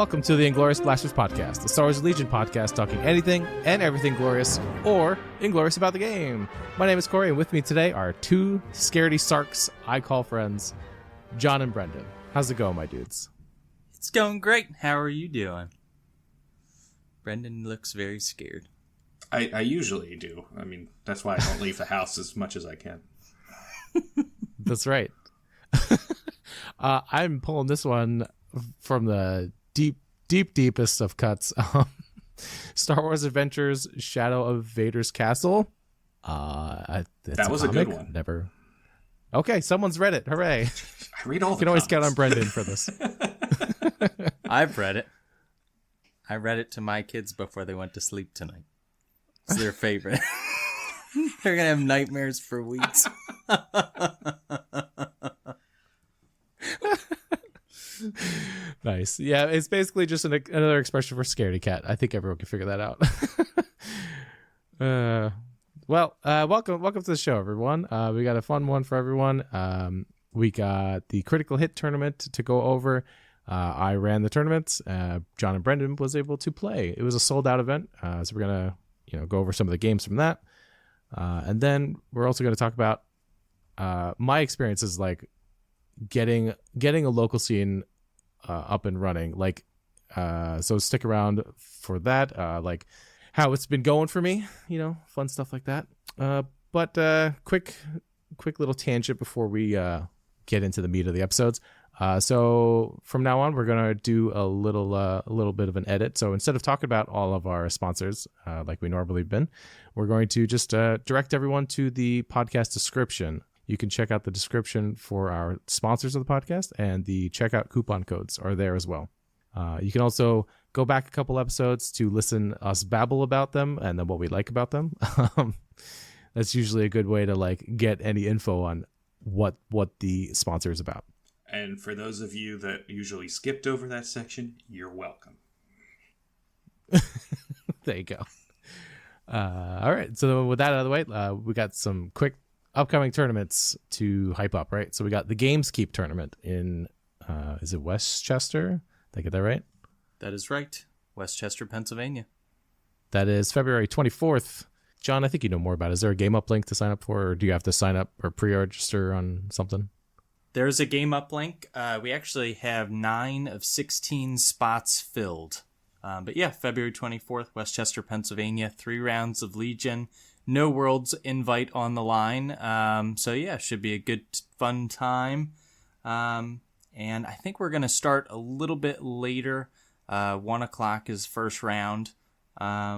Welcome to the Inglorious Blasters Podcast, the Star Wars Legion podcast talking anything and everything glorious or inglorious about the game. My name is Koray, and with me today are two scaredy sarks I call friends, John and Brendan. How's it going, my dudes? It's going great. How are you doing? Brendan looks very scared. I usually do. I mean, that's why I don't leave the house as much as I can. That's right. I'm pulling this one from the deepest of cuts. Star Wars Adventures: Shadow of Vader's Castle. That was a good one. Never. Okay, someone's read it. Hooray! I read all. You can always count on Brendan for this. I've read it. I read it to my kids before they went to sleep tonight. It's their favorite. They're gonna have nightmares for weeks. Nice. Yeah, it's basically just another expression for scaredy cat. I think everyone can figure that out. Welcome to the show, everyone. We got a fun one for everyone. We got the Critical Hit tournament to go over. I ran the tournament. John and Brendan was able to play. It was a sold-out event, so we're gonna go over some of the games from that, and then we're also going to talk about my experiences like getting a local scene up and running, so stick around for that, like how it's been going for me, fun stuff like that, but quick little tangent before we get into the meat of the episodes. So from now on, we're going to do a little bit of an edit. So instead of talking about all of our sponsors, like we normally have been, we're going to just direct everyone to the podcast description. You can check out the description for our sponsors of the podcast, and the checkout coupon codes are there as well. You can also go back a couple episodes to listen us babble about them and then what we like about them. That's usually a good way to get any info on what the sponsor is about. And for those of you that usually skipped over that section, you're welcome. There you go. All right. So with that out of the way, we got some quick upcoming tournaments to hype up, right? So we got the Games Keep tournament in, is it Westchester? Did I get that right? That is right. Westchester, Pennsylvania. That is February 24th. John, I think you know more about it. Is there a game up link to sign up for, or do you have to sign up or pre-register on something? There's a game up link. We actually have 9 of 16 spots filled. But yeah, February 24th, Westchester, Pennsylvania, 3 rounds of Legion. No Worlds invite on the line. So yeah, should be a good, fun time. And I think we're going to start a little bit later. 1 o'clock is first round. But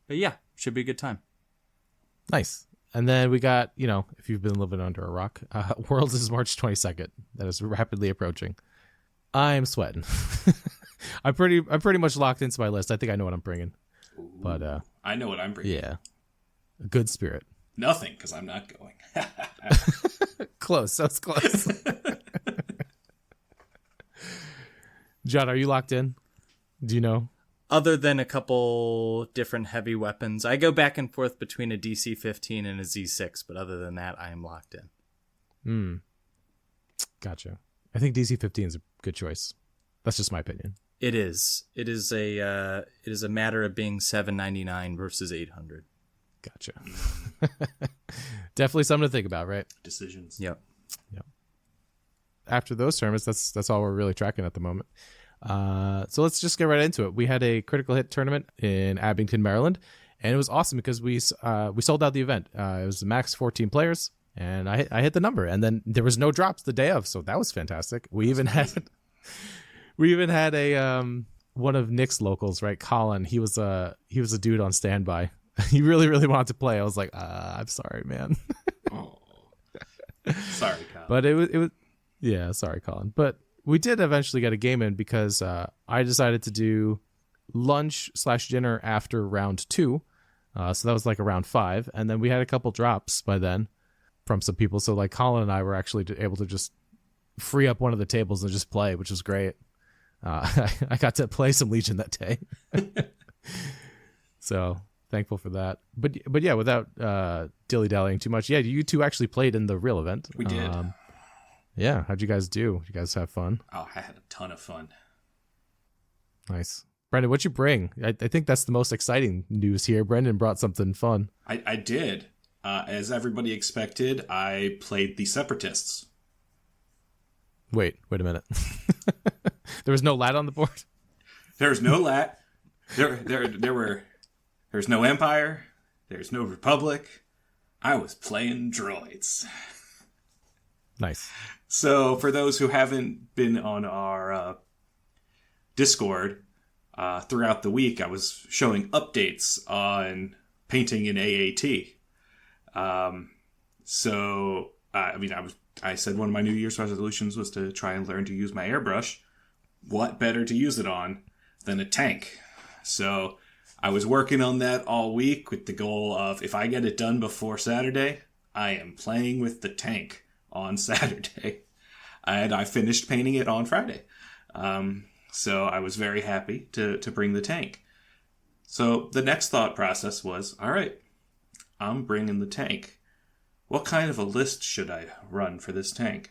yeah, should be a good time. Nice. And then we got, if you've been living under a rock, Worlds is March 22nd. That is rapidly approaching. I'm sweating. I'm pretty much locked into my list. I think I know what I'm bringing. Ooh, but I know what I'm bringing. Yeah, a good spirit. Nothing, because I'm not going. Close. That's close. John, are you locked in? Do you know? Other than a couple different heavy weapons, I go back and forth between a DC-15 and a Z6, but other than that, I am locked in. Gotcha. I think DC-15 is a good choice. That's just my opinion. It is. It is a matter of being $7.99 versus $800. Gotcha. Definitely something to think about, right? Decisions. Yep. After those tournaments, that's all we're really tracking at the moment. So let's just get right into it. We had a Critical Hit tournament in Abington, Maryland, and it was awesome because we sold out the event. It was max 14 players, and I hit the number, and then there was no drops the day of, so that was fantastic. We even had a one of Nick's locals, right? Colin. He was a dude on standby. He really wanted to play. I was like, I'm sorry, man. Oh, sorry, Colin. But it was yeah, sorry, Colin. But we did eventually get a game in because I decided to do lunch/dinner after round 2. So that was like around 5. And then we had a couple drops by then from some people. So like Colin and I were actually able to just free up one of the tables and just play, which was great. I got to play some Legion that day. So thankful for that. But yeah, without dilly-dallying too much. Yeah, you two actually played in the real event. We did. Yeah, how'd you guys do? Did you guys have fun? Oh, I had a ton of fun. Nice. Brendan, what'd you bring? I think that's the most exciting news here. Brendan brought something fun. I did. As everybody expected, I played the Separatists. Wait a minute. There was no lat on the board? There's no lat. There's no Empire. There's no Republic. I was playing droids. Nice. So for those who haven't been on our Discord throughout the week, I was showing updates on painting in AAT. I said one of my New Year's resolutions was to try and learn to use my airbrush. What better to use it on than a tank? So I was working on that all week with the goal of, if I get it done before Saturday, I am playing with the tank on Saturday. And I finished painting it on Friday. So I was very happy to bring the tank. So the next thought process was, all right, I'm bringing the tank. What kind of a list should I run for this tank?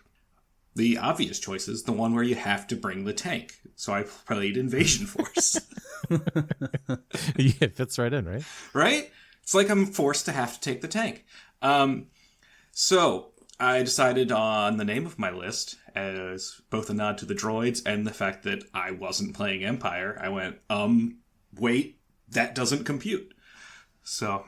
The obvious choice is the one where you have to bring the tank. So I played Invasion Force. Yeah, it fits right in, right? Right? It's like I'm forced to have to take the tank. So I decided on the name of my list as both a nod to the droids and the fact that I wasn't playing Empire. I went, wait, that doesn't compute. So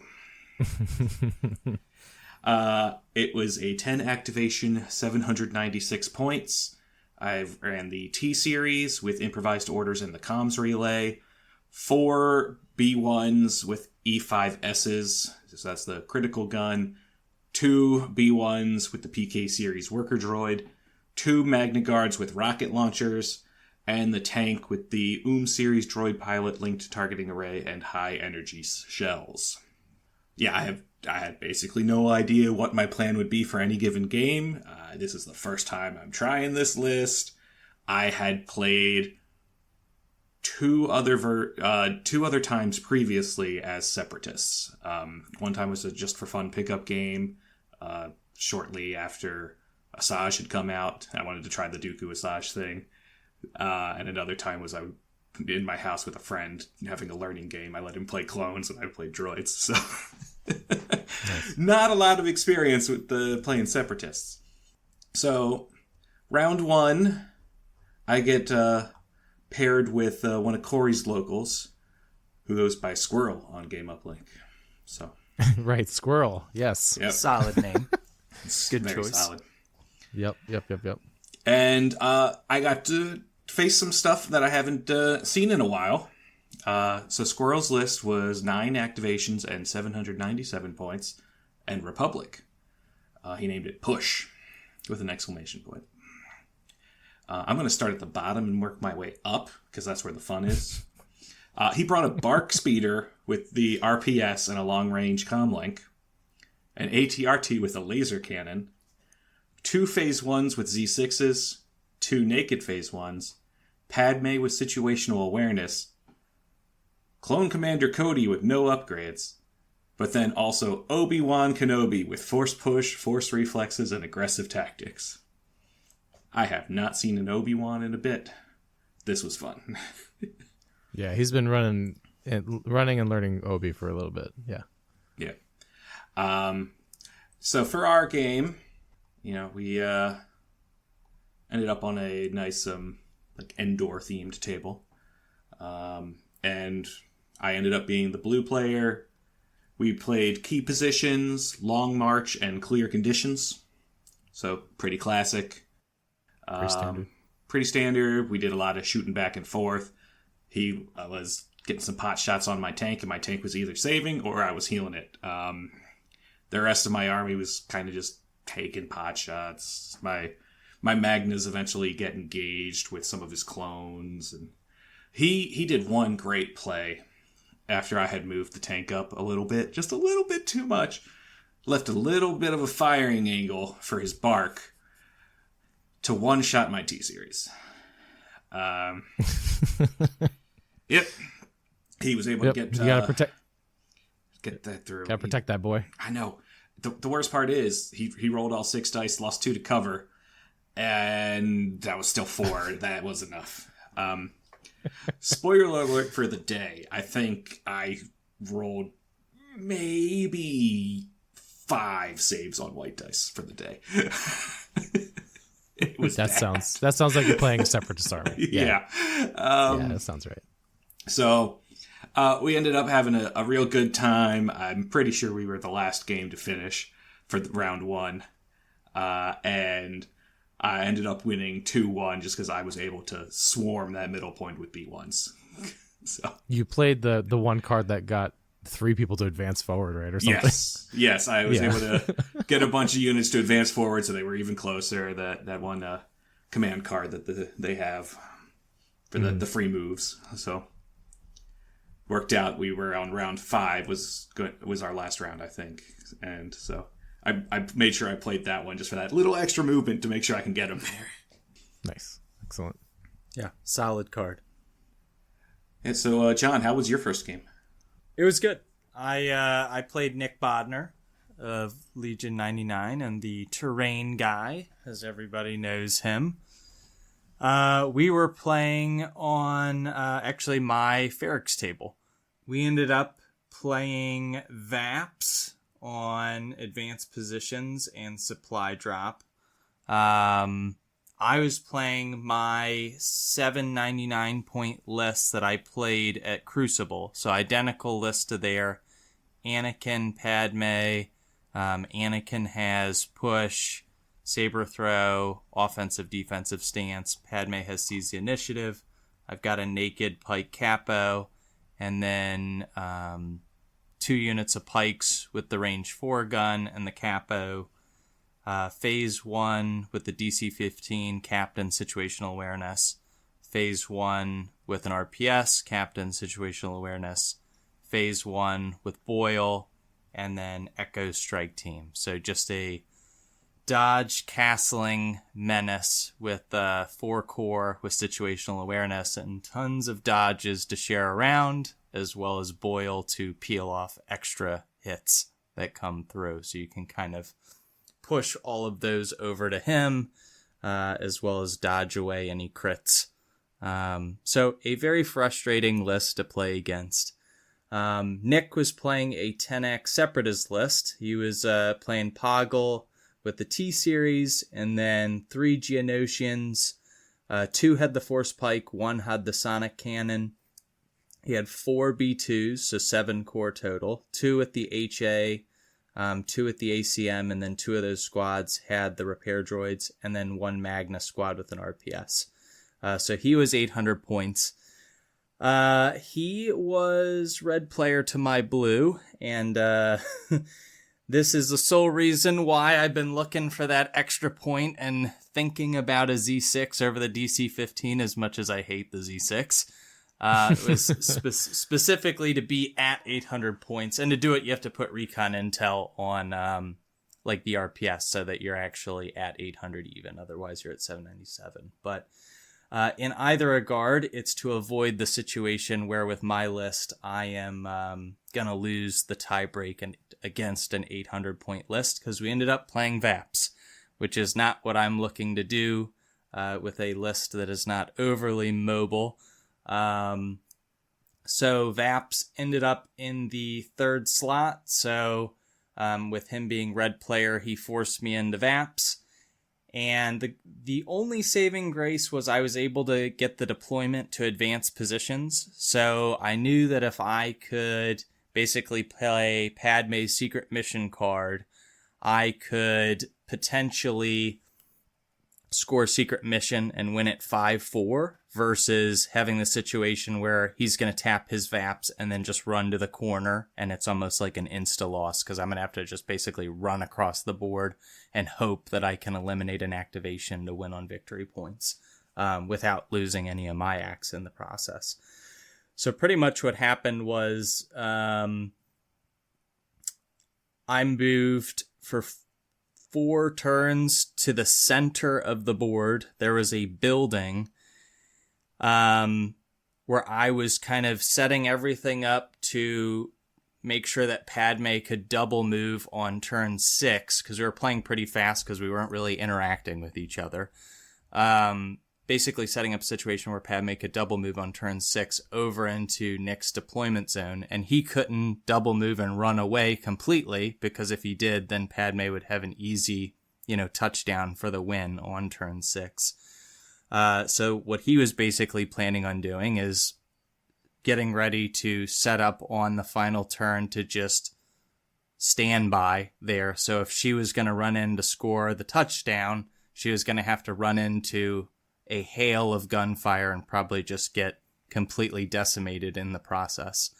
it was a 10 activation, 796 points. I ran the T series with improvised orders in the comms relay, 4 B1s with E5Ss, so that's the critical gun, 2 B1s with the PK series worker droid, 2 Magna Guards with rocket launchers, and the tank with the series droid pilot linked targeting array and high energy shells. Yeah, I had basically no idea what my plan would be for any given game. This is the first time I'm trying this list. I had played two other times previously as Separatists. One time was a just for fun pickup game. Shortly after Asajj had come out, I wanted to try the Dooku Asajj thing. And another time was I in my house with a friend having a learning game. I let him play clones and I played droids. So nice. Not a lot of experience with playing Separatists. So round 1, I get paired with one of Koray's locals, who goes by Squirrel on Game Uplink. So right, Squirrel. Yes. Yep. Solid name. Good Very choice. solid. Yep. And I got to face some stuff that I haven't seen in a while. So Squirrel's list was 9 activations and 797 points, and Republic. He named it Push with an exclamation point. I'm going to start at the bottom and work my way up, because that's where the fun is. He brought a Bark Speeder with the RPS and a long-range comlink, an ATRT with a laser cannon, 2 Phase 1s with Z6s, 2 Naked Phase 1s, Padme with situational awareness, Clone Commander Cody with no upgrades, but then also Obi-Wan Kenobi with Force Push, Force Reflexes, and Aggressive Tactics. I have not seen an Obi-Wan in a bit. This was fun. Yeah, he's been running and learning Obi for a little bit. Yeah. Yeah. So for our game, we ended up on a nice Endor-themed table. And I ended up being the blue player. We played key positions, long march, and clear conditions. So pretty classic. Pretty standard. We did a lot of shooting back and forth. He was getting some pot shots on my tank, and my tank was either saving or I was healing it. The rest of my army was kind of just taking pot shots. My Magnas eventually get engaged with some of his clones, and he did one great play after I had moved the tank up a little bit, just a little bit too much. Left a little bit of a firing angle for his Bark to one-shot my T-Series. Yep. He was able to get... You gotta protect... Get that through. Gotta protect that boy. I know. The worst part is he rolled all 6 dice, lost 2 to cover, and that was still 4. That was enough. Spoiler alert for the day. I think I rolled maybe 5 saves on white dice for the day. It was that sounds like you're playing a Separatist army. Yeah. Yeah, that sounds right. So we ended up having a real good time. I'm pretty sure we were the last game to finish for round 1. And I ended up winning 2-1 just because I was able to swarm that middle point with B1s. So you played the one card that got 3 people to advance forward, right, or something? Yes, I was able to get a bunch of units to advance forward, so they were even closer. That one command card that they have for the free moves. So worked out. We were on round 5 was our last round, I think, and so I made sure I played that one just for that little extra movement to make sure I can get them there. Nice, excellent. Yeah, solid card. And so, John, how was your first game? It was good. I played Nick Bodner of Legion 99 and the Terrain Guy, as everybody knows him. We were playing on actually my Ferrix table. We ended up playing VAPs on advanced positions and supply drop. I was playing my 799 point list that I played at Crucible. So identical list to there. Anakin, Padme. Anakin has push, saber throw, offensive, defensive stance. Padme has seize the initiative. I've got a naked pike capo. And then 2 units of pikes with the range 4 gun and the capo. Phase 1 with the DC-15 Captain Situational Awareness. Phase 1 with an RPS Captain Situational Awareness. Phase 1 with Boyle, and then Echo Strike Team. So just a dodge castling menace with 4 core with Situational Awareness and tons of dodges to share around, as well as Boyle to peel off extra hits that come through. So you can kind of push all of those over to him, as well as dodge away any crits. So a very frustrating list to play against. Nick was playing a 10x Separatist list. He was playing Poggle with the T-Series, and then 3 Geonosians. 2 had the Force Pike, 1 had the Sonic Cannon. He had 4 B2s, so 7 core total. 2 at the HA, 2 at the ACM, and then 2 of those squads had the repair droids, and then 1 Magna squad with an RPS. So he was 800 points. He was red player to my blue, and this is the sole reason why I've been looking for that extra point and thinking about a Z6 over the DC-15 as much as I hate the Z6. It was specifically to be at 800 points, and to do it you have to put recon intel on like the RPS so that you're actually at 800 even, otherwise you're at 797. But in either regard, it's to avoid the situation where with my list I am gonna lose the tiebreak against an 800 point list, because we ended up playing VAPs, which is not what I'm looking to do with a list that is not overly mobile. So VAPs ended up in the 3rd slot. So with him being red player, he forced me into VAPs. And the only saving grace was I was able to get the deployment to advanced positions. So I knew that if I could basically play Padme's secret mission card, I could potentially score secret mission and win it 5-4 versus having the situation where he's going to tap his VAPs and then just run to the corner, and it's almost like an insta loss because I'm going to have to just basically run across the board and hope that I can eliminate an activation to win on victory points without losing any of my acts in the process. So pretty much what happened was I moved for 4 turns to the center of the board. There was a building where I was kind of setting everything up to make sure that Padme could double move on turn 6, because we were playing pretty fast because we weren't really interacting with each other. basically setting up a situation where Padme could double move on turn 6 over into Nick's deployment zone, and he couldn't double move and run away completely, because if he did, then Padme would have an easy, touchdown for the win on turn 6. So what he was basically planning on doing is getting ready to set up on the final turn to just stand by there. So if she was going to run in to score the touchdown, she was going to have to run into a hail of gunfire and probably just get completely decimated in the process.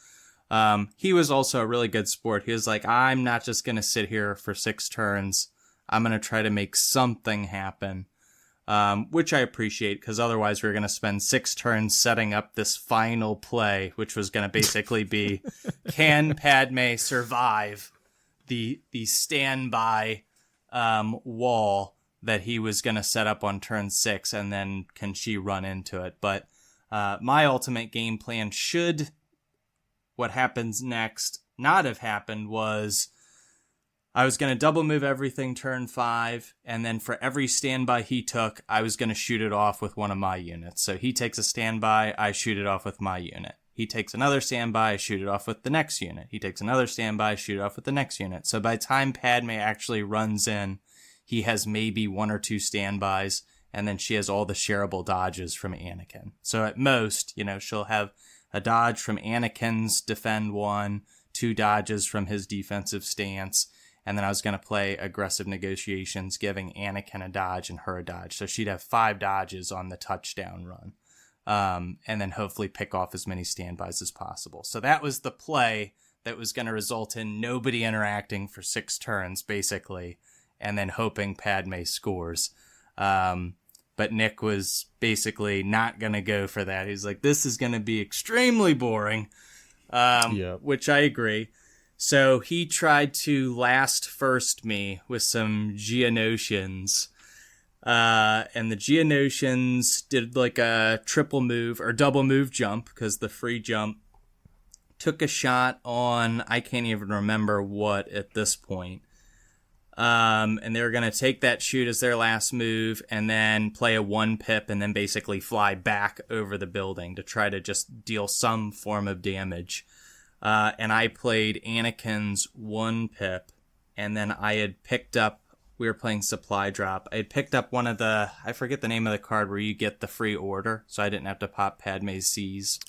He was also a really good sport. He was like, I'm not just going to sit here for 6 turns. I'm going to try to make something happen, which I appreciate, because otherwise we were going to spend 6 turns setting up this final play, which was going to basically be, can Padme survive the standby wall that he was going to set up on turn 6, and then can she run into it? But my ultimate game plan, should what happens next not have happened, was I was going to double move everything turn 5, and then for every standby he took, I was going to shoot it off with one of my units. So he takes a standby, I shoot it off with my unit. He takes another standby, I shoot it off with the next unit. He takes another standby, shoot it off with the next unit. So by the time Padme actually runs in, he has maybe 1 or 2 standbys, and then she has all the shareable dodges from Anakin. So at most, she'll have a dodge from Anakin's defend 1, 2 dodges from his defensive stance, and then I was going to play aggressive negotiations, giving Anakin a dodge and her a dodge. So she'd have 5 dodges on the touchdown run, and then hopefully pick off as many standbys as possible. So that was the play that was going to result in nobody interacting for 6 turns, basically, and then hoping Padme scores. But Nick was basically not going to go for that. He's like, this is going to be extremely boring, which I agree. So he tried to last first me with some Geonosians. And the Geonosians did like a triple move or double move jump, because the free jump took a shot on, I can't even remember what at this point. And they were going to take that shoot as their last move and then play a 1 pip and then basically fly back over the building to try to just deal some form of damage. And I played Anakin's 1 pip, and then I had picked up, we were playing supply drop. I had picked up one of the, I forget the name of the card where you get the free order, so I didn't have to pop Padme's C's.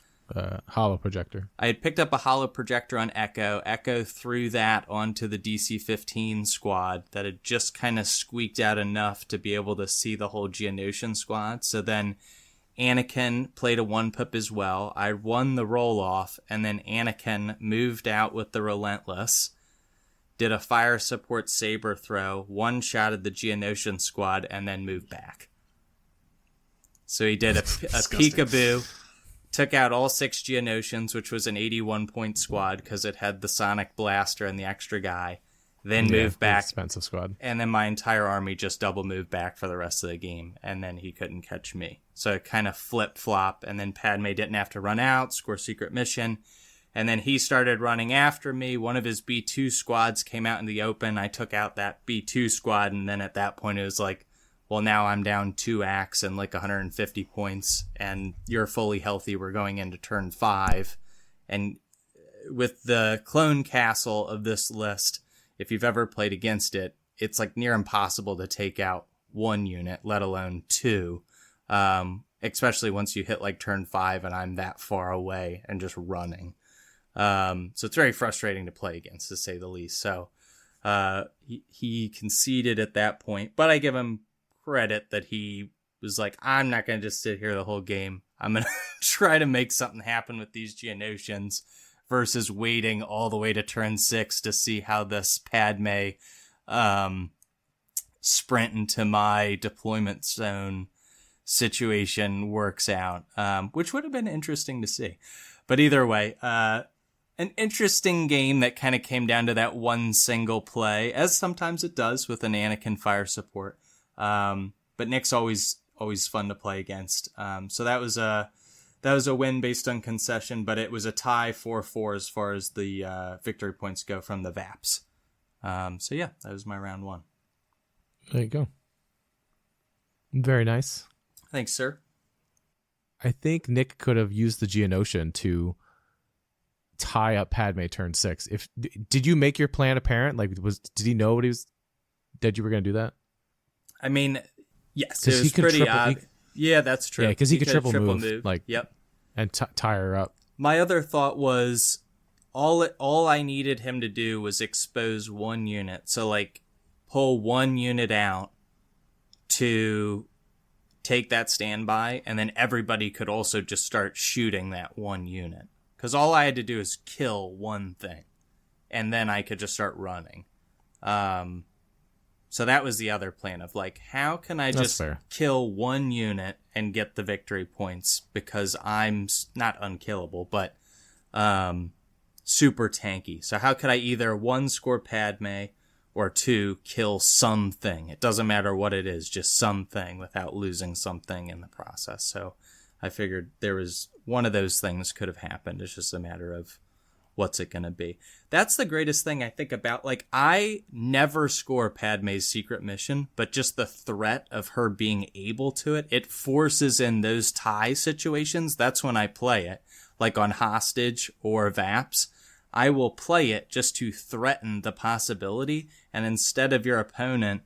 Hollow projector. I had picked up a hollow projector on Echo. Echo threw that onto the DC-15 squad that had just kind of squeaked out enough to be able to see the whole Geonosian squad. So then Anakin played a 1 pip as well. I won the roll-off, and then Anakin moved out with the Relentless, did a fire support saber throw, one-shotted the Geonosian squad, and then moved back. So he did a peekaboo, took out all 6 Geonosians, which was an 81-point squad because it had the Sonic Blaster and the extra guy. Then moved back. Expensive squad. And then my entire army just double moved back for the rest of the game. And then he couldn't catch me. So it kind of flip-flop. And then Padme didn't have to run out, score secret mission. And then he started running after me. One of his B2 squads came out in the open. I took out that B2 squad. And then at that point, it was like, well, now I'm down 2 acts and like 150 points. And you're fully healthy. We're going into turn 5. And with the clone castle of this list, if you've ever played against it, it's like near impossible to take out 1 unit, let alone 2. Especially once you hit like turn 5 and I'm that far away and just running. So it's very frustrating to play against, to say the least. So he conceded at that point, but I give him credit that he was like, I'm not going to just sit here the whole game. I'm going to try to make something happen with these Geonosians, versus waiting all the way to turn 6 to see how this Padme sprint into my deployment zone situation works out, which would have been interesting to see. But either way, an interesting game that kind of came down to that one single play, as sometimes it does with an Anakin fire support. But Nick's always fun to play against. So that was a win based on concession, but it was a tie 4-4 as far as the victory points go from the VAPs. So yeah, that was my round 1. There you go. Very nice. Thanks, sir. I think Nick could have used the Geonosian to tie up Padme turn 6. Did you make your plan apparent? Like, did he know that you were going to do that? I mean, yes, it was pretty odd. Yeah, that's true. Yeah, because he could triple move. Like, yep, and tie her up. My other thought was all I needed him to do was expose one unit. So like pull one unit out to take that standby, and then everybody could also just start shooting that one unit. Because all I had to do is kill one thing, and then I could just start running. So that was the other plan of like, how can I just kill one unit and get the victory points, because I'm not unkillable, but super tanky. So how could I either 1, score Padme, or 2, kill something? It doesn't matter what it is, just something without losing something in the process. So I figured there was one of those things could have happened. It's just a matter of what's it going to be. That's the greatest thing I think about. Like, I never score Padme's secret mission, but just the threat of her being able to it forces in those tie situations. That's when I play it. Like on Hostage or Vaps, I will play it just to threaten the possibility. And instead of your opponent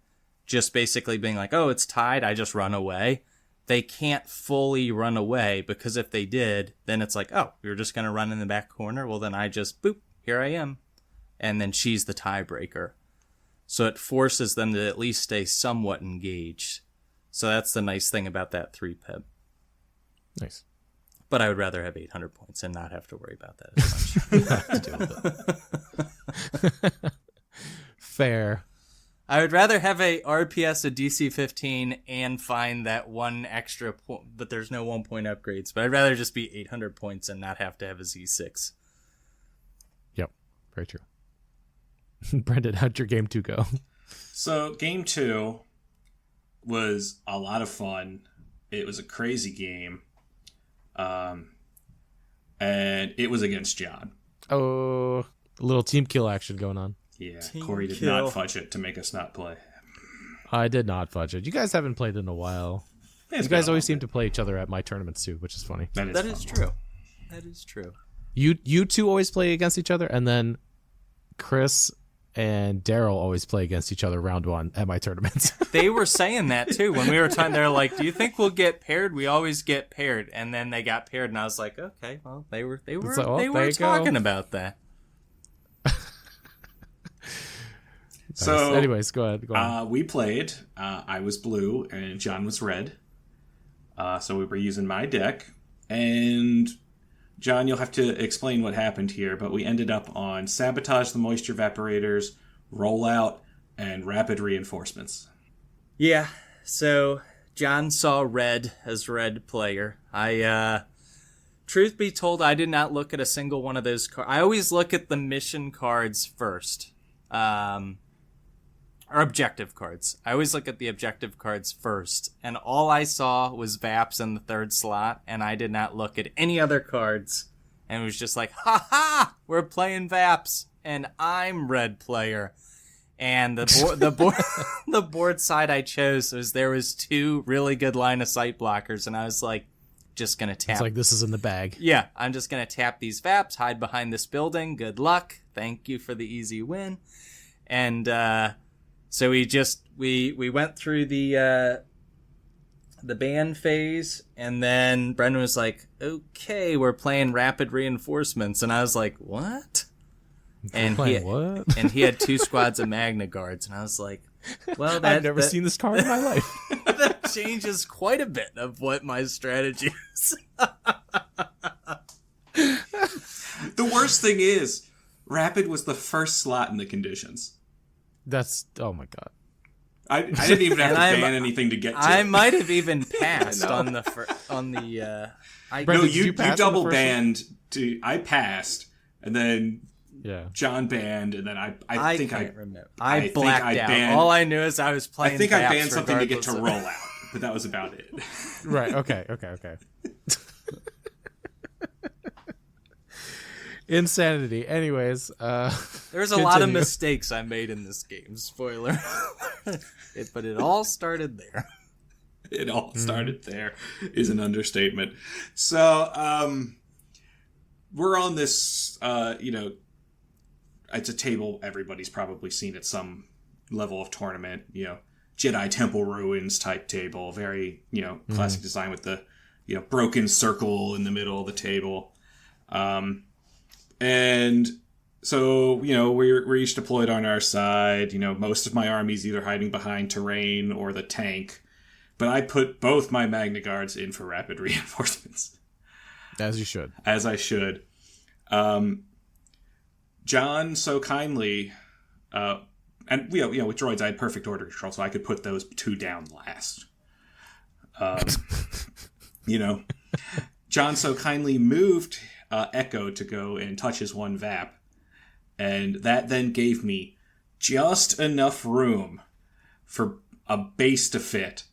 just basically being like, oh, it's tied, I just run away. They can't fully run away, because if they did, then it's like, oh, you're just going to run in the back corner. Well, then I just, boop, here I am. And then she's the tiebreaker. So it forces them to at least stay somewhat engaged. So that's the nice thing about that 3-pip. Nice. But I would rather have 800 points and not have to worry about that as much. Fair. I would rather have a RPS, a DC 15, and find that one extra point, but there's no 1 point upgrades. But I'd rather just be 800 points and not have to have a Z6. Yep, very true. Brendan, how'd your game 2 go? So game 2 was a lot of fun. It was a crazy game. And it was against John. Oh, a little team kill action going on. Yeah, Koray did not fudge it to make us not play. I did not fudge it. You guys haven't played in a while. You guys always seem to play each other at my tournaments too, which is funny. That is true. That is true. You two always play against each other, and then Chris and Daryl always play against each other round 1 at my tournaments. They were saying that too when we were talking. They're like, "Do you think we'll get paired? We always get paired." And then they got paired, and I was like, "Okay, well, they were talking about that." So, anyways, go ahead. Go on. We played. I was blue and John was red. So we were using my deck. And John, you'll have to explain what happened here, but we ended up on Sabotage the Moisture Evaporators, Rollout, and Rapid Reinforcements. Yeah. So John saw red as red player. Truth be told, I did not look at a single one of those cards. I always look at the mission cards first. Or objective cards. I always look at the objective cards first. And all I saw was Vaps in the 3rd slot, and I did not look at any other cards. And it was just like, ha ha! We're playing Vaps, and I'm red player. And the board side I chose was there was 2 really good line of sight blockers, and I was like, just gonna tap. It's like, this is in the bag. Yeah, I'm just gonna tap these Vaps, hide behind this building. Good luck. Thank you for the easy win. And so we went through the ban phase, and then Brendan was like, "Okay, we're playing Rapid Reinforcements," and I was like, "What?" And he had 2 squads of Magna Guards, and I was like, "Well, I've never seen this card in my life." That changes quite a bit of what my strategy is. The worst thing is, Rapid was the first slot in the conditions. That's, oh my god. I didn't even have to ban anything to get to I it. might have even passed on the. No, you double banned. I passed, and then John banned, and then I think I remember. I blacked out. All I knew is I was playing. I think I banned something to get to roll out, but that was about it. Right. Okay. Insanity. Anyways, there's a lot of mistakes I made in this game. Spoiler. But it all started there. It all started there is an understatement. So, we're on this, it's a table everybody's probably seen at some level of tournament, Jedi Temple Ruins type table, very, classic design with the, broken circle in the middle of the table. And so, we're each deployed on our side. Most of my army's either hiding behind terrain or the tank. But I put both my Magna Guards in for rapid reinforcements. As you should. As I should. John so kindly, and with droids I had perfect order control, so I could put those 2 down last. John so kindly moved Echo to go and touch his 1 VAP, and that then gave me just enough room for a base to fit.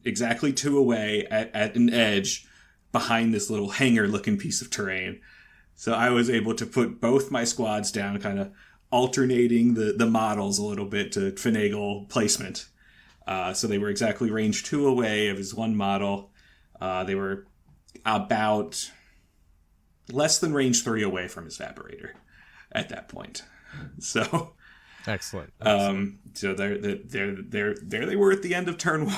Exactly 2 away at an edge behind this little hangar-looking piece of terrain. So I was able to put both my squads down, kind of alternating the models a little bit to finagle placement. So they were exactly range 2 away of his 1 model. They were about less than range 3 away from his evaporator at that point. So excellent. So there they were at the end of turn 1,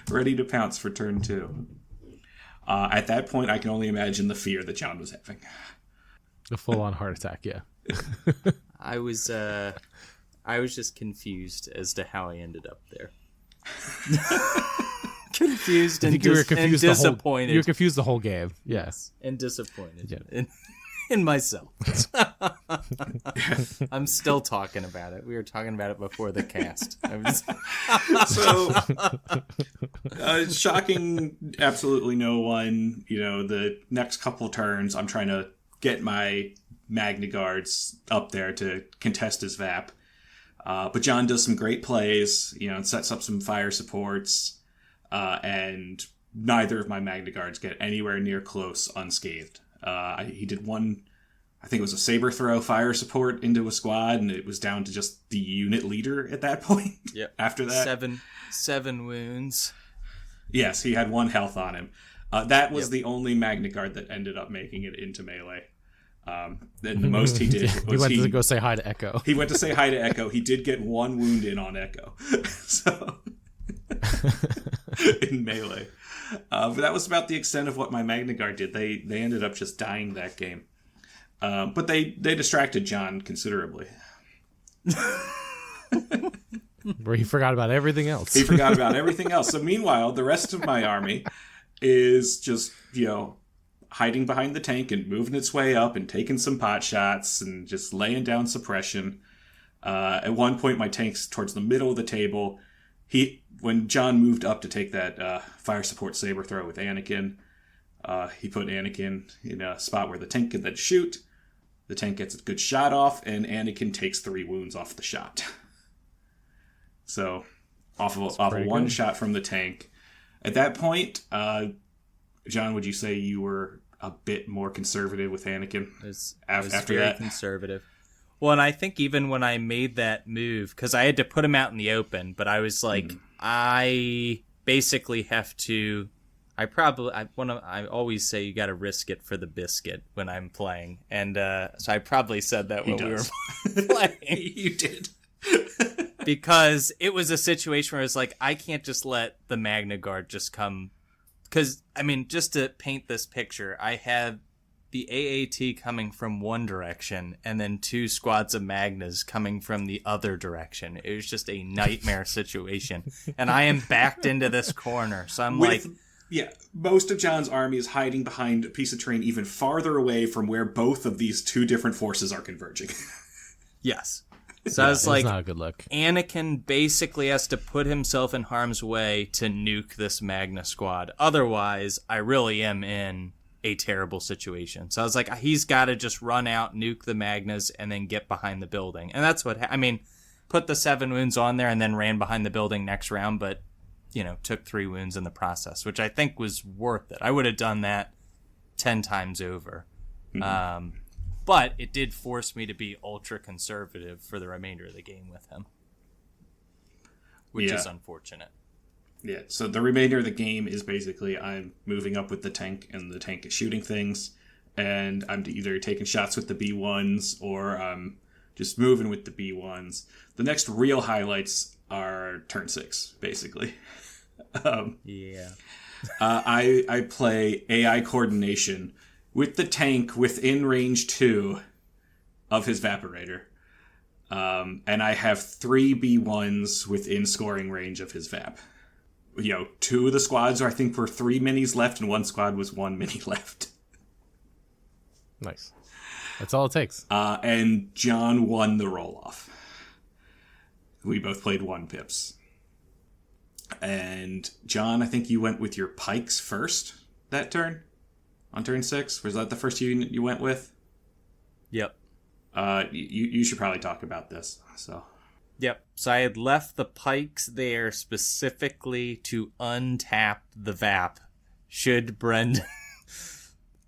ready to pounce for turn 2. At that point, I can only imagine the fear that John was having. A full-on heart attack, yeah. I was just confused as to how I ended up there. Confused and, and disappointed. You were confused the whole game, yes. And disappointed in myself. I'm still talking about it. We were talking about it before the cast. Shocking absolutely no one. The next couple turns, I'm trying to get my Magna Guards up there to contest his VAP. But John does some great plays, and sets up some fire supports, and neither of my Magna Guards get anywhere near close unscathed. He did one, I think it was a saber throw fire support into a squad, and it was down to just the unit leader at that point. Yep. After that, seven wounds. Yes, he had 1 health on him. That was the only Magna Guard that ended up making it into melee. The most he did was he went to go say hi to Echo. He went to say hi to Echo. He did get 1 wound in on Echo, so in melee. But that was about the extent of what my Magna Guard did. They ended up just dying that game. But they distracted John considerably. Where he forgot about everything else. He forgot about everything else. So meanwhile, the rest of my army is just, hiding behind the tank and moving its way up and taking some pot shots and just laying down suppression. At one point, my tank's towards the middle of the table. When John moved up to take that fire support saber throw with Anakin, he put Anakin in a spot where the tank could then shoot. The tank gets a good shot off, and Anakin takes 3 wounds off the shot. So, off of 1 shot from the tank. At that point, John, would you say you were a bit more conservative with Anakin after very that? Conservative. Well, and I think even when I made that move, because I had to put him out in the open, but I was like, I basically have to. I always say you got to risk it for the biscuit when I'm playing, and so I probably said that when we were playing. You did. Because it was a situation where it's like, I can't just let the Magna Guard just come. Because, just to paint this picture, I had the AAT coming from one direction and then 2 squads of Magnas coming from the other direction. It was just a nightmare situation. And I am backed into this corner. So I'm yeah, most of John's army is hiding behind a piece of terrain even farther away from where both of these 2 different forces are converging. Yes. So I was like, not a good look. Anakin basically has to put himself in harm's way to nuke this Magna squad. Otherwise, I really am in a terrible situation. So I was like, he's got to just run out, nuke the Magnas, and then get behind the building. And that's what, put the 7 wounds on there and then ran behind the building next round, but, took 3 wounds in the process, which I think was worth it. I would have done that 10 times over. Mm-hmm. But it did force me to be ultra conservative for the remainder of the game with him. which is unfortunate. Yeah, so the remainder of the game is basically I'm moving up with the tank, and the tank is shooting things, and I'm either taking shots with the B1s or I'm just moving with the B1s. The next real highlights are turn 6, basically. I play AI coordination with the tank within range 2 of his Vaporator. And I have 3 B1s within scoring range of his Vap. 2 of the squads I think were 3 minis left, and one squad was 1 mini left. Nice. That's all it takes. And John won the roll-off. We both played 1 pips. And John, I think you went with your pikes first that turn? On turn 6? Was that the first unit you went with? Yep. You should probably talk about this. Yep. So I had left the pikes there specifically to untap the Vap should Brendan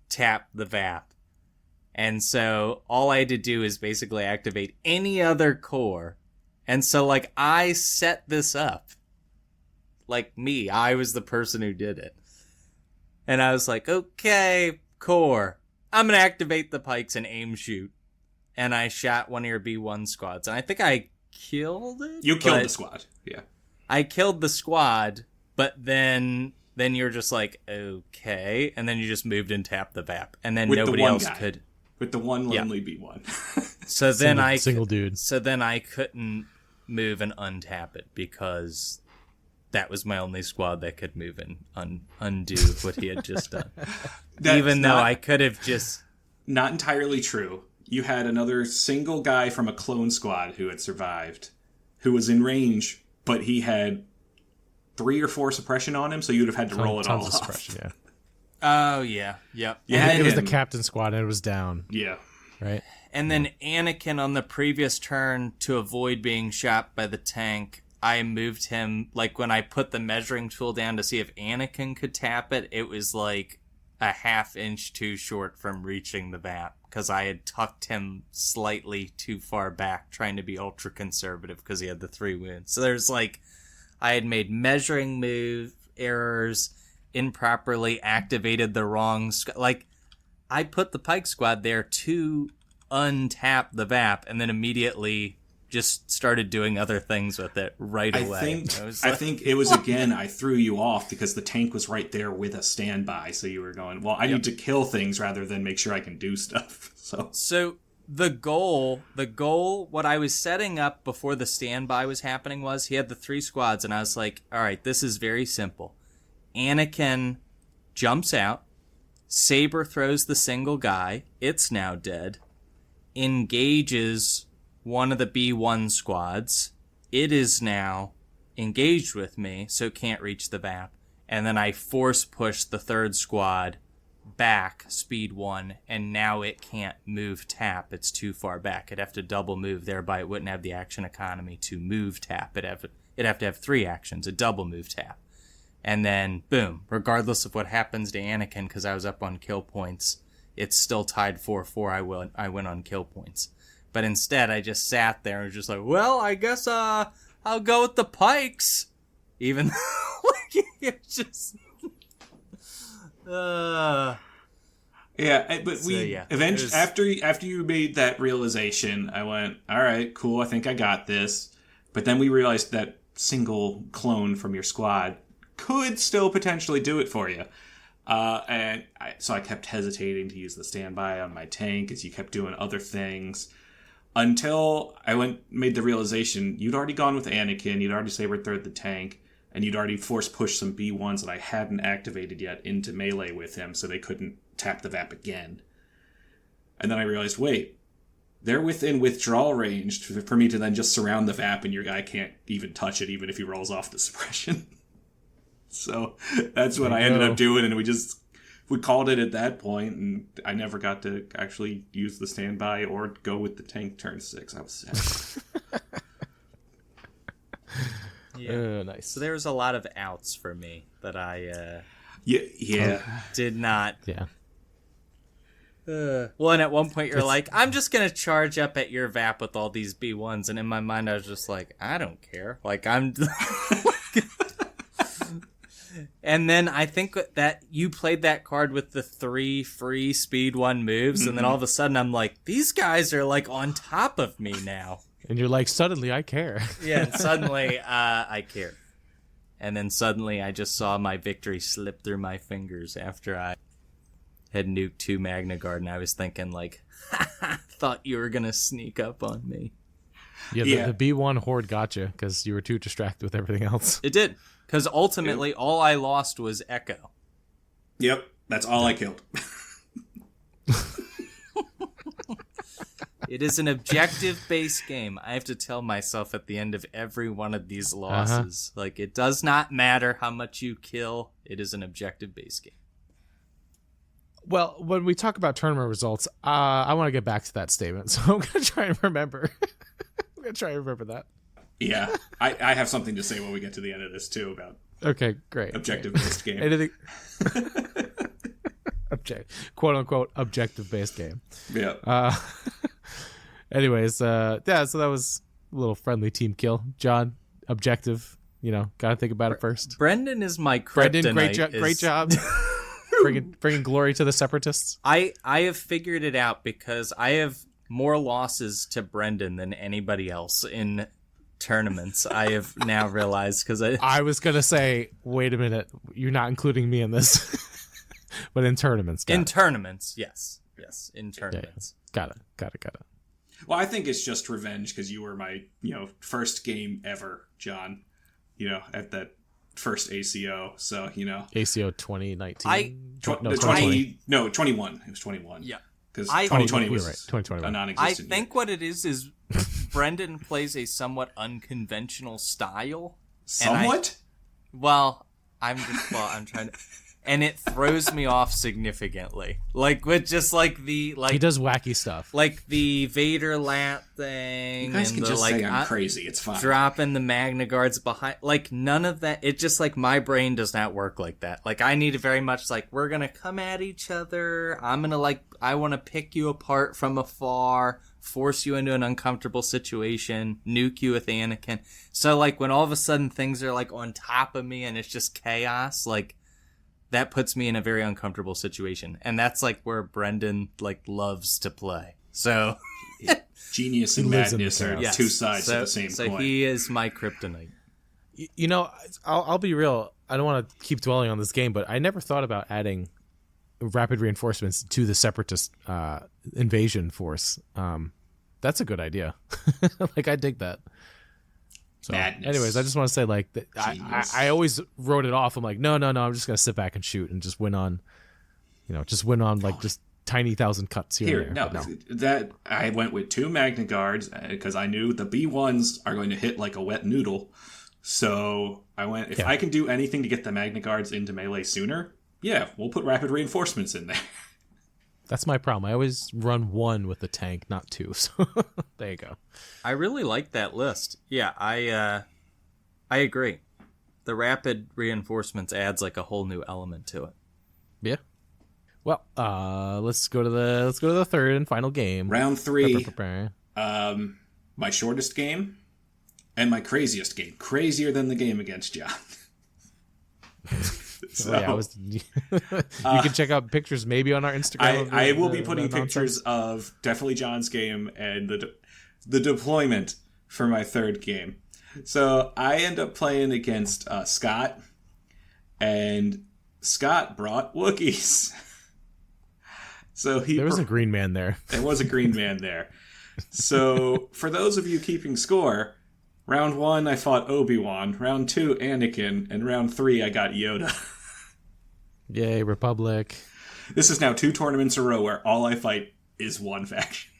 tap the Vap. And so all I had to do is basically activate any other core. And so, I set this up. I was the person who did it. And I was like, okay, core, I'm going to activate the pikes and aim shoot. And I shot one of your B1 squads. And I think I killed it? You killed the squad, yeah. I killed the squad, but then you're just like, okay. And then you just moved and tapped the Vap. And then nobody else could. With the one lonely B1. So then single dude. So then I couldn't move and untap it because that was my only squad that could move and undo what he had just done. Even though I could have just... Not entirely true. You had another single guy from a clone squad who had survived, who was in range, but he had 3 or 4 suppression on him, so you'd have had to roll it all off. Suppression, yeah. Oh, yeah. Yep. Yeah, it was the captain squad, and it was down. Yeah. Right? And then Anakin on the previous turn, to avoid being shot by the tank, I moved him, when I put the measuring tool down to see if Anakin could tap it, it was a ½ inch too short from reaching the Vap, because I had tucked him slightly too far back, trying to be ultra conservative because he had the 3 wounds. So there's I had made measuring move errors, improperly activated the wrong... I put the Pike squad there to untap the Vap, and then immediately just started doing other things with it right away. I think it was, again, I threw you off because the tank was right there with a standby, so you were going, well, I need to kill things rather than make sure I can do stuff. So the goal, what I was setting up before the standby was happening was he had the 3 squads, and I was like, all right, this is very simple. Anakin jumps out, Saber throws the single guy, it's now dead, engages one of the B1 squads, it is now engaged with me, so can't reach the Vap, and then I force push the 3rd squad back, speed 1, and now it can't move tap, it's too far back. It'd have to double move, thereby it wouldn't have the action economy to move tap. It'd have to have 3 actions, a double move tap. And then, boom, regardless of what happens to Anakin, because I was up on kill points, it's still tied 4-4, I went on kill points. But instead, I just sat there and was just like, well, I guess I'll go with the pikes. Even though it's just... Yeah, but eventually, after you made that realization, I went, all right, cool, I think I got this. But then we realized that single clone from your squad could still potentially do it for you. So I kept hesitating to use the standby on my tank as you kept doing other things. Until I made the realization, you'd already gone with Anakin, you'd already saber-thrown the tank, and you'd already force-pushed some B1s that I hadn't activated yet into melee with him, so they couldn't tap the Vap again. And then I realized, wait, they're within withdrawal range for me to then just surround the Vap, and your guy can't even touch it, even if he rolls off the suppression. So that's what I ended up doing, and we called it at that point, and I never got to actually use the standby or go with the tank turn 6. I was sad. Yeah. Nice. So there was a lot of outs for me that I yeah did not. Yeah. Well, and at one point you're like, I'm just going to charge up at your VAP with all these B1s. And in my mind, I was just like, I don't care. Like, I'm... And then I think that you played that card with the 3 free speed 1 moves. And then all of a sudden I'm like, these guys are like on top of me now. And you're like, suddenly I care. Yeah, and suddenly I care. And then suddenly I just saw my victory slip through my fingers after I had nuked 2 Magna Guard, and I was thinking, like, thought you were going to sneak up on me. Yeah, the B1 horde got you because you were too distracted with everything else. It did, because ultimately all I lost was Echo. Yep, that's all I killed. It is an objective-based game. I have to tell myself at the end of every one of these losses, like, it does not matter how much you kill. It is an objective-based game. Well, when we talk about tournament results, I want to get back to that statement, so I'm going to try and remember. I'm going to try and remember that. Yeah, I have something to say when we get to the end of this, too, about great. Objective-based game. Anything... quote-unquote objective-based game. Yeah. Anyways, so that was a little friendly team kill. John, objective, gotta think about it first. Brendan is my kryptonite. Brendan, great job. bringing glory to the Separatists. I have figured it out because I have more losses to Brendan than anybody else in tournaments. I have now realized because I was gonna say, wait a minute, you're not including me in this, but in tournaments. Tournaments, yes, in tournaments. Yeah. Got it. Well, I think it's just revenge because you were my, first game ever, John. At that first ACO. So, ACO 2019? 2020. No, 21. It was 21. Yeah. Because 2020 was right. 2021. a non-existent I think what it is Brendan plays a somewhat unconventional style. Somewhat? I'm trying to... And it throws me off significantly. Like, with just, like, the... like he does wacky stuff. Like, the Vader lat thing. You guys and can just like, say I'm crazy. It's fine. Dropping the Magna Guards behind... Like, none of that... It just, like, my brain does not work like that. Like, I need to very much, like, we're gonna come at each other. I'm gonna, like... I want to pick you apart from afar, force you into an uncomfortable situation, nuke you with Anakin. So, like, when all of a sudden things are, like, on top of me and it's just chaos, like... That puts me in a very uncomfortable situation. And that's, like, where Brendan, like, loves to play. So... Genius and madness are two sides of the same coin. So he is my kryptonite. I'll be real. I don't want to keep dwelling on this game, but I never thought about adding rapid reinforcements to the Separatist invasion force. That's a good idea. Like, I dig that. So, madness. Anyways, I just want to say, like, I always wrote it off. I'm like, no, I'm just gonna sit back and shoot and just win on, like just tiny 1,000 cuts here. And there. No, that I went with 2 Magna Guards because I knew the B1s are going to hit like a wet noodle. So I went, if I can do anything to get the Magna Guards into melee sooner, we'll put rapid reinforcements in there. That's my problem. I always run 1 with the tank, not 2. So there you go. I really like that list. Yeah, I agree. The rapid reinforcements adds like a whole new element to it. Yeah. Well, let's go to the third and final game. Round 3. My shortest game and my craziest game. Crazier than the game against John. So, you can check out pictures maybe on our Instagram. I will be putting pictures of definitely John's game and the deployment for my third game. So I end up playing against Scott, and Scott brought Wookiees. So there was a green man there. There was a green man there. So for those of you keeping score, round 1 I fought Obi-Wan, round 2 Anakin, and round 3 I got Yoda. Yay, Republic. This is now 2 tournaments in a row where all I fight is one faction.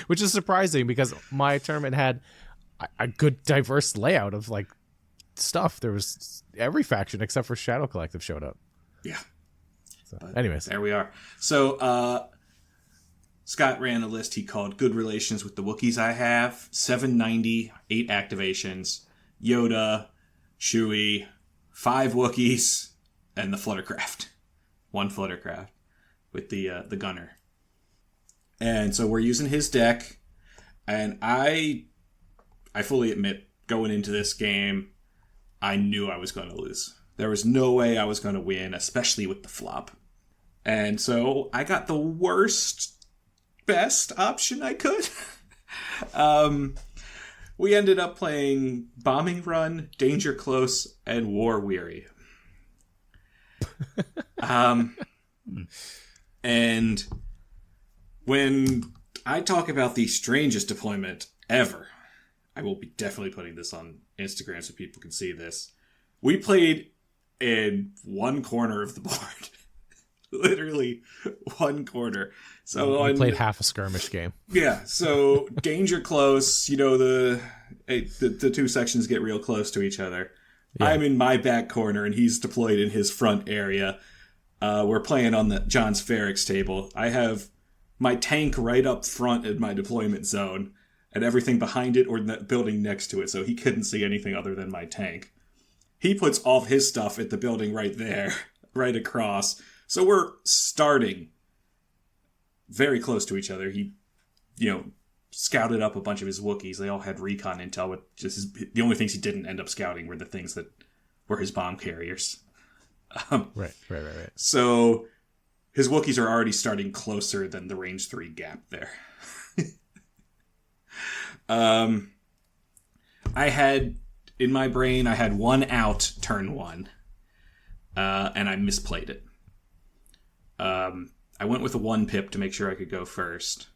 Which is surprising because my tournament had a good diverse layout of like stuff. There was every faction except for Shadow Collective showed up. Yeah. So, anyways. There we are. So Scott ran a list he called Good Relations with the Wookiees I Have. 790, 8 activations, Yoda, Chewie, 5 Wookiees, and the Fluttercraft. one Fluttercraft with the gunner. And so we're using his deck, and I fully admit, going into this game, I knew I was going to lose. There was no way I was going to win, especially with the flop. And so I got the best option I could. We ended up playing Bombing Run, Danger Close, and War Weary. And when I talk about the strangest deployment ever, I will be definitely putting this on Instagram so people can see this. We played in one corner of the board. Literally one corner. So we played half a skirmish game. Yeah, so Danger Close, the two sections get real close to each other. Yeah. I'm in my back corner and he's deployed in his front area. We're playing on the John's Ferrex table. I have my tank right up front in my deployment zone and everything behind it or the building next to it, so he couldn't see anything other than my tank. He puts all of his stuff at the building right there, right across. So we're starting very close to each other. He, scouted up a bunch of his Wookiees. They all had recon intel, but the only things he didn't end up scouting were the things that were his bomb carriers. Right. So his Wookiees are already starting closer than the range 3 gap there. In my brain, I had one out turn 1, and I misplayed it. I went with a 1 pip to make sure I could go first.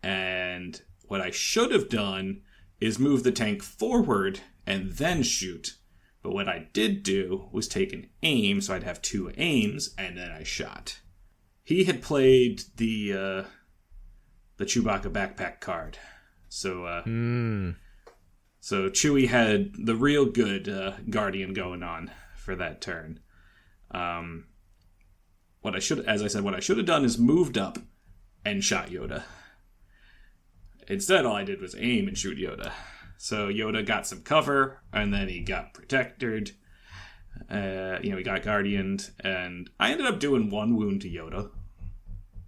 And what I should have done is move the tank forward and then shoot. But what I did do was take an aim, so I'd have 2 aims, and then I shot. He had played the Chewbacca backpack card. So so Chewie had the real good Guardian going on for that turn. What I should have done is moved up and shot Yoda. Instead, all I did was aim and shoot Yoda. So Yoda got some cover, and then he got protected. He got Guardianed, and I ended up doing 1 wound to Yoda,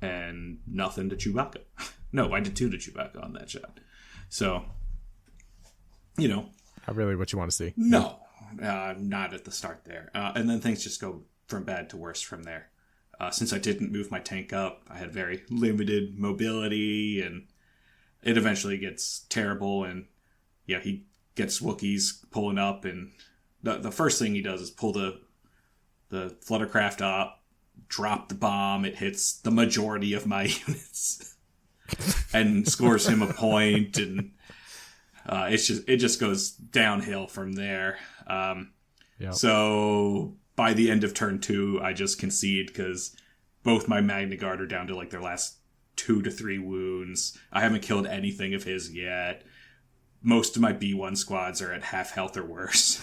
and nothing to Chewbacca. No, I did 2 to Chewbacca on that shot. So, Not really what you want to see. No, not at the start there. And then things just go from bad to worse from there. Since I didn't move my tank up, I had very limited mobility, and it eventually gets terrible, and he gets Wookiees pulling up, and the first thing he does is pull the Fluttercraft up, drop the bomb, it hits the majority of my units, and scores him a point, and it just goes downhill from there. So by the end of turn 2, I just concede because both my Magna Guard are down to like their last 2 to 3 wounds. I haven't killed anything of his yet. Most of my B1 squads are at half health or worse.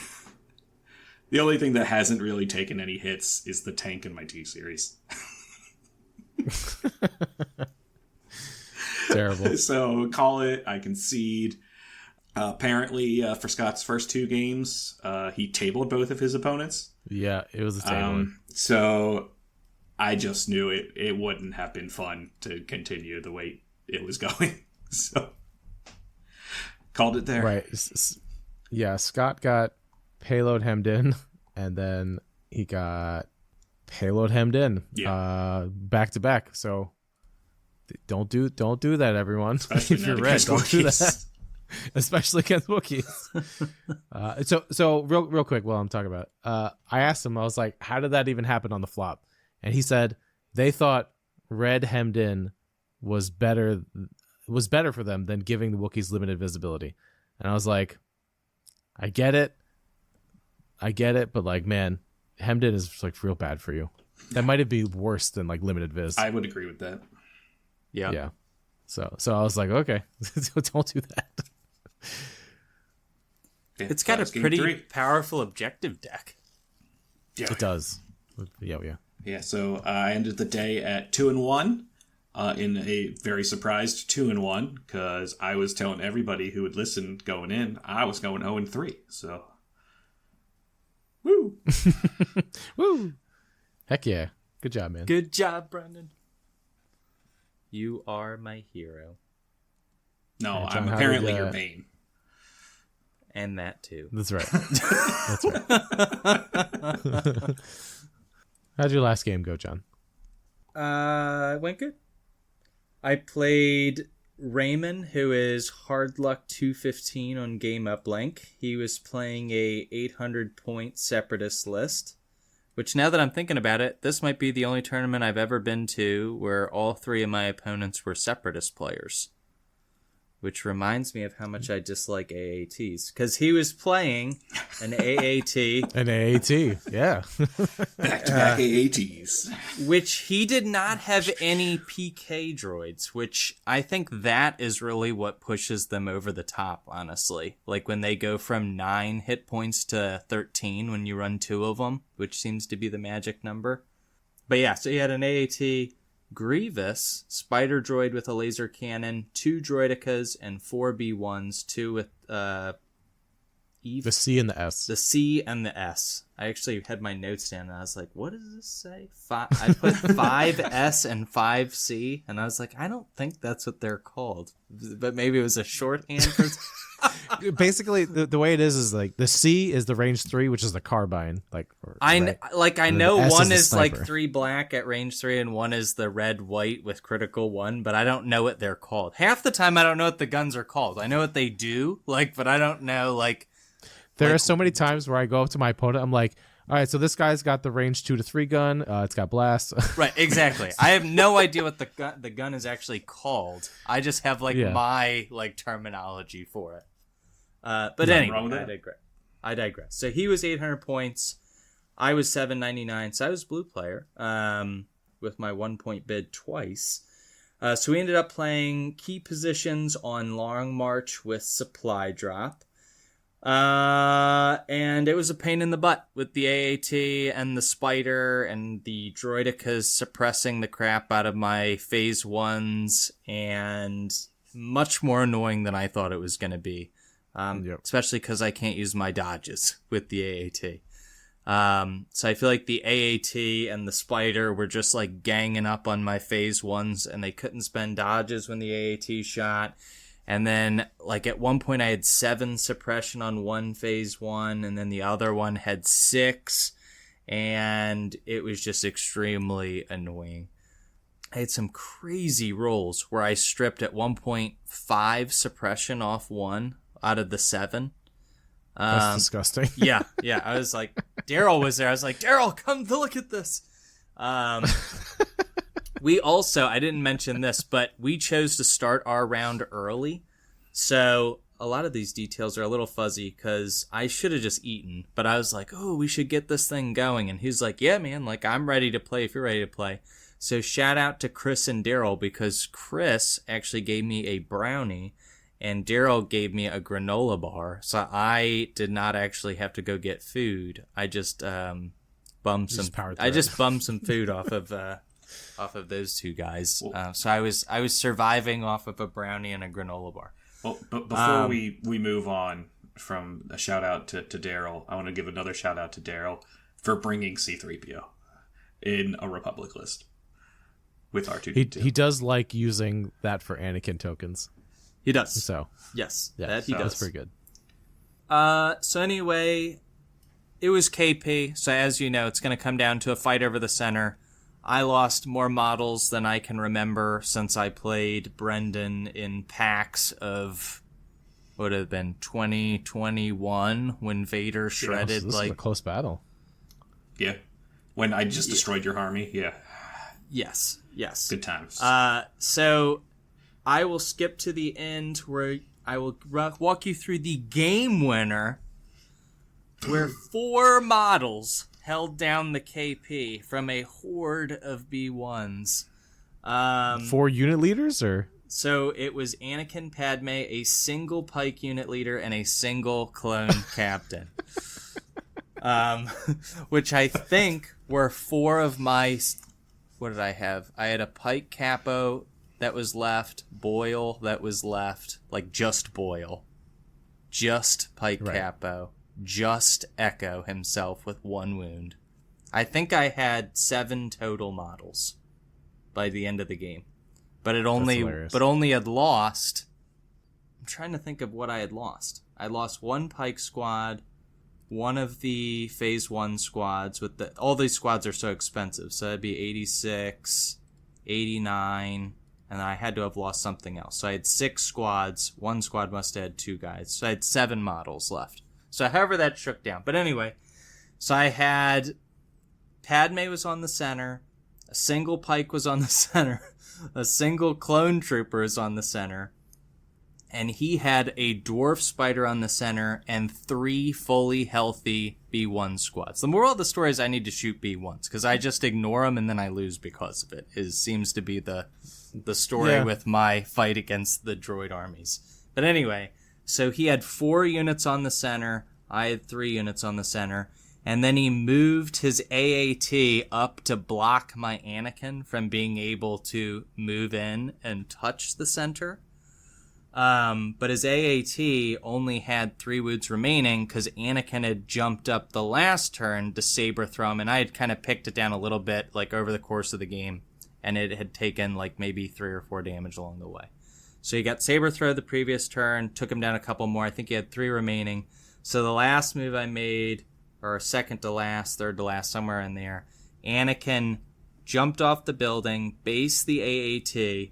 The only thing that hasn't really taken any hits is the tank in my T-Series. Terrible. So call it, I concede. Apparently, for Scott's first 2 games, he tabled both of his opponents. Yeah, it was a table. So I just knew it wouldn't have been fun to continue the way it was going. So called it there. Right. Yeah, Scott got payload hemmed in, and then he got payload hemmed in back to back. So don't do that, everyone. If you're red, don't do that. Especially against Wookiees. So real quick while I'm talking about it, I asked him, I was like, how did that even happen on the flop? And he said they thought red hemmed in was better for them than giving the Wookiees limited visibility. And I was like, I get it, but like, man, hemmed in is like real bad for you. That might be worse than like limited viz. I would agree with that. Yeah. So I was like, okay, don't do that. It's got a pretty powerful objective deck. Yeah. It does. Yeah. Yeah, so I ended the day at 2-1 in a very surprised 2-1 because I was telling everybody who would listen going in, I was going 0-3. So, woo. Woo. Heck yeah. Good job, man. Good job, Brendan. You are my hero. No, Yeah, John, I'm apparently how did, your bane. And that too. That's right. That's right. How'd your last game go, John? It went good. I played Raymond, who is Hard Luck 215 on Game Uplink. He was playing a 800-point Separatist list, which now that I'm thinking about it, this might be the only tournament I've ever been to where all three of my opponents were Separatist players. Which reminds me of how much I dislike AATs. Because he was playing an AAT. An AAT, yeah. Back-to-back AATs. Which he did not have any PK droids, which I think that is really what pushes them over the top, honestly. Like when they go from 9 hit points to 13 when you run 2 of them, which seems to be the magic number. But yeah, so he had an AAT Grievous, spider droid with a laser cannon, 2 droidicas, and 4 B1s, 2 with Eve. The C and the S. The C and the S. I actually had my notes down, and I was like, what does this say? I put 5S and 5C, and I was like, I don't think that's what they're called. But maybe it was a shorthand for... Basically, the way it is like the C is the range 3, which is the carbine. I know one is like sniper. 3 black at range 3 and one is the red white with critical 1, but I don't know what they're called. Half the time I don't know what the guns are called. I know what they do, but I don't know There are so many times where I go up to my opponent, I'm like, all right, so this guy's got the range 2 to 3 gun. It's got blast. Right, exactly. I have no idea what the gun is actually called. I just have my terminology for it. But anyway, I digress. So he was 800 points. I was 799. So I was blue player with my 1-point bid twice. So we ended up playing key positions on Long March with supply drop. And it was a pain in the butt with the AAT and the spider and the droidicas suppressing the crap out of my phase 1s and much more annoying than I thought it was going to be. Especially because I can't use my dodges with the AAT. So I feel like the AAT and the spider were just ganging up on my phase 1s and they couldn't spend dodges when the AAT shot. And then at one point I had 7 suppression on one phase 1 and then the other one had 6 and it was just extremely annoying. I had some crazy rolls where I stripped at 1.5 suppression off 1 out of the 7. That's disgusting. Yeah. I was like, Daryl was there. I was like, Daryl, come to look at this. We also, I didn't mention this, but we chose to start our round early. So a lot of these details are a little fuzzy because I should have just eaten. But I was like, oh, we should get this thing going. And he's like, yeah, man, I'm ready to play if you're ready to play. So shout out to Chris and Daryl because Chris actually gave me a brownie and Daryl gave me a granola bar. So I did not actually have to go get food. I just bummed some food off of those two guys. So I was surviving off of a brownie and a granola bar. Well, but before we move on from a shout out to Daryl, I want to give another shout out to Daryl for bringing C-3PO in a Republic list with R2-D2. He does like using that for Anakin tokens. He does. So yes, yeah, that he does. That's pretty good. So anyway, it was KP. So as you know, it's going to come down to a fight over the center. I lost more models than I can remember since I played Brendan in packs of what would have been 2021 when Vader shredded this was a close battle. Yeah, when I just destroyed your army. Yeah. Yes. Good times. So I will skip to the end where I will walk you through the game winner, where 4 models held down the KP from a horde of B1s. 4 unit leaders, or? So it was Anakin, Padme, a single Pike unit leader, and a single clone captain. Which I think were 4 of my... What did I have? I had a Pike Capo that was left, Boyle that was left, just Boyle. Just Pike Capo. Just Echo himself with 1 wound. I think I had 7 total models by the end of the game, but only had lost. I'm trying to think of what I had lost. I lost 1 Pike squad, one of the Phase 1 squads. All these squads are so expensive, so that'd be 86, 89, and I had to have lost something else. So I had 6 squads. 1 squad must have had 2 guys. So I had 7 models left. So however that shook down. But anyway, so I had Padme was on the center, a single Pike was on the center, a single clone trooper is on the center, and he had a dwarf spider on the center and 3 fully healthy B1 squads. The moral of the story is I need to shoot B1s because I just ignore them and then I lose because of it. Seems to be the story with my fight against the droid armies. But anyway, so he had 4 units on the center. I had 3 units on the center. And then he moved his AAT up to block my Anakin from being able to move in and touch the center. But his AAT only had 3 wounds remaining because Anakin had jumped up the last turn to saber throw him, and I had kind of picked it down a little bit, like over the course of the game, and it had taken like maybe 3 or 4 damage along the way. So he got saber throw the previous turn, took him down a couple more. I think he had 3 remaining. So the last move I made, or second to last, third to last, somewhere in there, Anakin jumped off the building, based the AAT,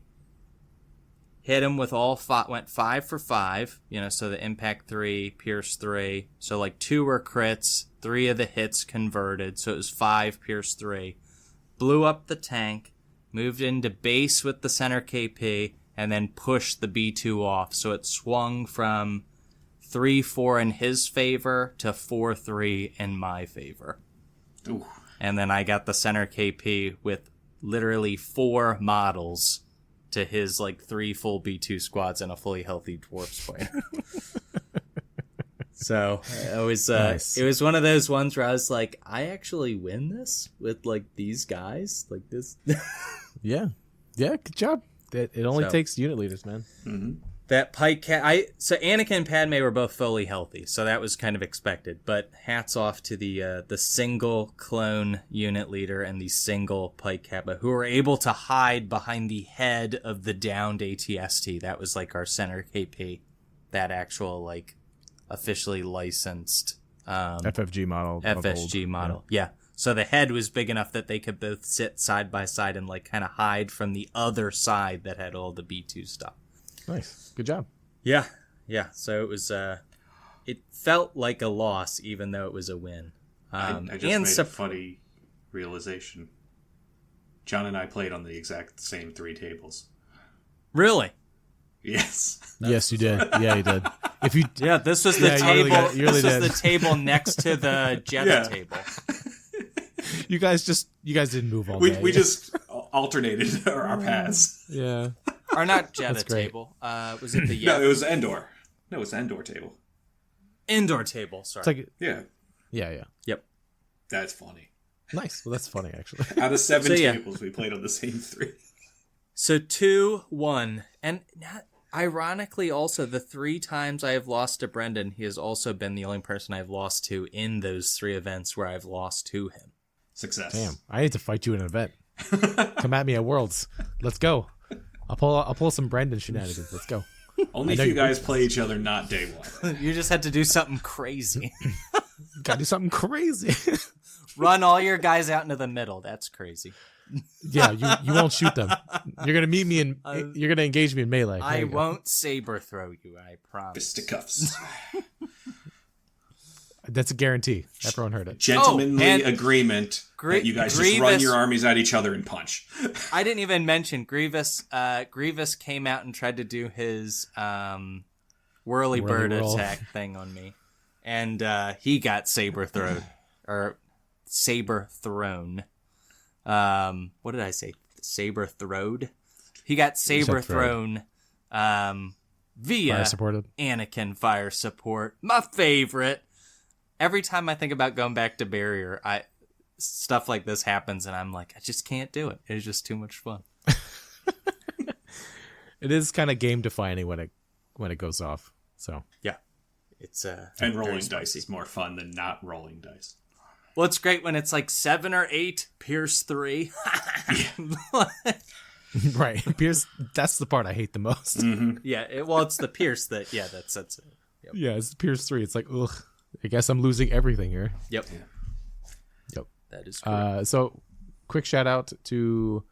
hit him with all 5, went 5 for 5, so the impact 3, pierce 3. So like 2 were crits, 3 of the hits converted, so it was 5, pierce 3. Blew up the tank, moved into base with the center KP, and then pushed the B2 off. So it swung from 3-4 in his favor to 4-3 in my favor. Ooh. And then I got the center KP with literally 4 models to his like 3 full B2 squads and a fully healthy dwarf spider. So nice. It was one of those ones where I was like, I actually win this with like these guys like this. Yeah, good job. It only takes unit leaders, man. Mm-hmm. That Pike so Anakin and Padme were both fully healthy, so that was kind of expected. But hats off to the single clone unit leader and the single Pike Kappa who were able to hide behind the head of the downed ATST. That was like our center KP, that actual like officially licensed FFG model. FSG model, yeah. So the head was big enough that they could both sit side by side and like kind of hide from the other side that had all the B2 stuff. Nice. Good job. Yeah. So it was, it felt like a loss, even though it was a win. I just made a funny realization. John and I played on the exact same 3 tables. Really? Yes. Yes, you did. Yeah, you did. This was the table. You really did. The table next to the Jetta table. You guys didn't move all day. We just alternated our paths. Yeah. Or not Jetta table. Was it the No, it was Endor. No, it was the Endor table. Indoor table, sorry. It's like, Yeah. Yeah. Yep. That's funny. Nice. Well, that's funny, actually. Out of 7 tables, we played on the same 3. So 2-1. And ironically, also, the 3 times I have lost to Brendan, he has also been the only person I've lost to in those 3 events where I've lost to him. Success. Damn. I need to fight you in an event. Come at me at Worlds. Let's go. I'll pull some Brendan shenanigans. Let's go. Only if you guys play each other, not day 1. You just had to do something crazy. Gotta do something crazy. Run all your guys out into the middle. That's crazy. Yeah, you won't shoot them. You're gonna meet me in. You're gonna engage me in melee. I won't saber throw you. I promise. Fisticuffs. That's a guarantee. Everyone heard it. Gentlemanly agreement that you guys just run your armies at each other and punch. I didn't even mention Grievous. Grievous came out and tried to do his whirly bird attack thing on me, and he got saber thrown. What did I say? Saber throwed. He got saber thrown via Anakin fire support. My favorite. Every time I think about going back to barrier, stuff like this happens, and I'm like, I just can't do it. It's just too much fun. It is kind of game defining when it goes off. So yeah, it's and rolling dice is more fun than not rolling dice. Well, it's great when it's like 7 or 8, Pierce 3. Right. Pierce, that's the part I hate the most. Mm-hmm. Yeah, it's the Pierce that sets it. Yep. Yeah, it's Pierce 3. It's like, ugh, I guess I'm losing everything here. Yep. Yeah. Yep. That is correct. So, quick shout out to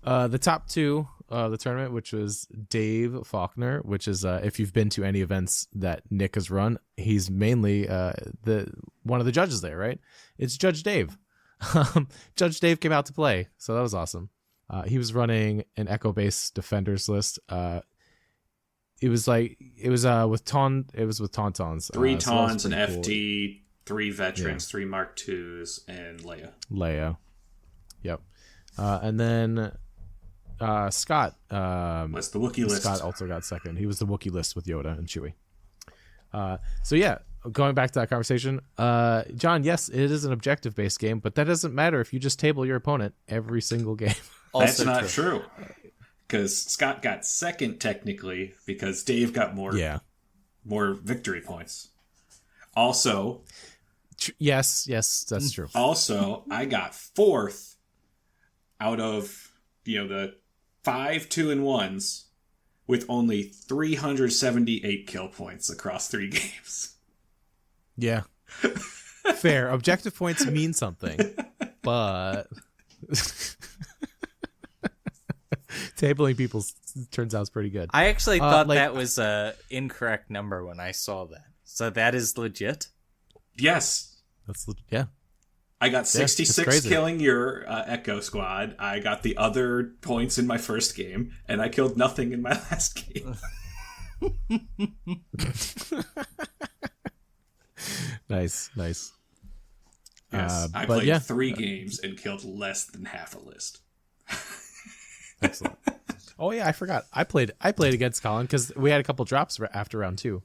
the top 2 of the tournament, which was Dave Faulkner, which is, if you've been to any events that Nick has run, he's mainly one of the judges there, right? It's Judge Dave. Judge Dave came out to play, so that was awesome. He was running an Echo-based Defenders list. It was with Tauntauns. 3 so Tauns, an cool. FD, 3 Veterans, 3 Mark IIs, and Leia. Yep. And then Scott. What's the Wookiee list? Scott also got second. He was the Wookiee list with Yoda and Chewie. So yeah, going back to that conversation, John, yes, it is an objective-based game, but that doesn't matter if you just table your opponent every single game. That's not true. Because Scott got second technically because Dave got more victory points. Also, yes, that's true. Also, I got fourth out of the 5 2-1s with only 378 kill points across 3 games. Yeah, fair. Objective points mean something, but tabling people turns out pretty good. I actually thought that was a incorrect number when I saw that. So that is legit? Yes. Yeah. I got 66 killing your Echo squad. I got the other points in my first game, and I killed nothing in my last game. Nice. Yes, I played 3 games and killed less than half a list. Excellent. Oh yeah, I forgot. I played against Colin because we had a couple drops after round 2.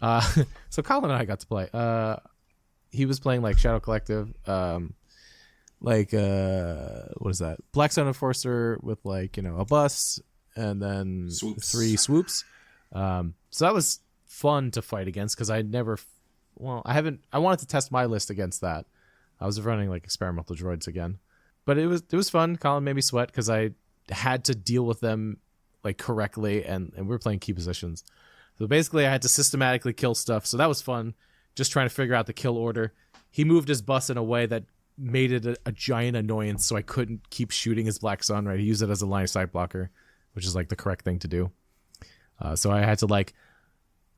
So Colin and I got to play. He was playing like Shadow Collective, what is that? Black Sun Enforcer with a bus and then swoops. 3 swoops. So that was fun to fight against because I wanted to test my list against that. I was running like experimental droids again, but it was fun. Colin made me sweat because I had to deal with them like correctly, and we were playing key positions. So basically I had to systematically kill stuff. So that was fun. Just trying to figure out the kill order. He moved his bus in a way that made it a giant annoyance, so I couldn't keep shooting his Black Sun, right? He used it as a line of sight blocker, which is like the correct thing to do. So I had to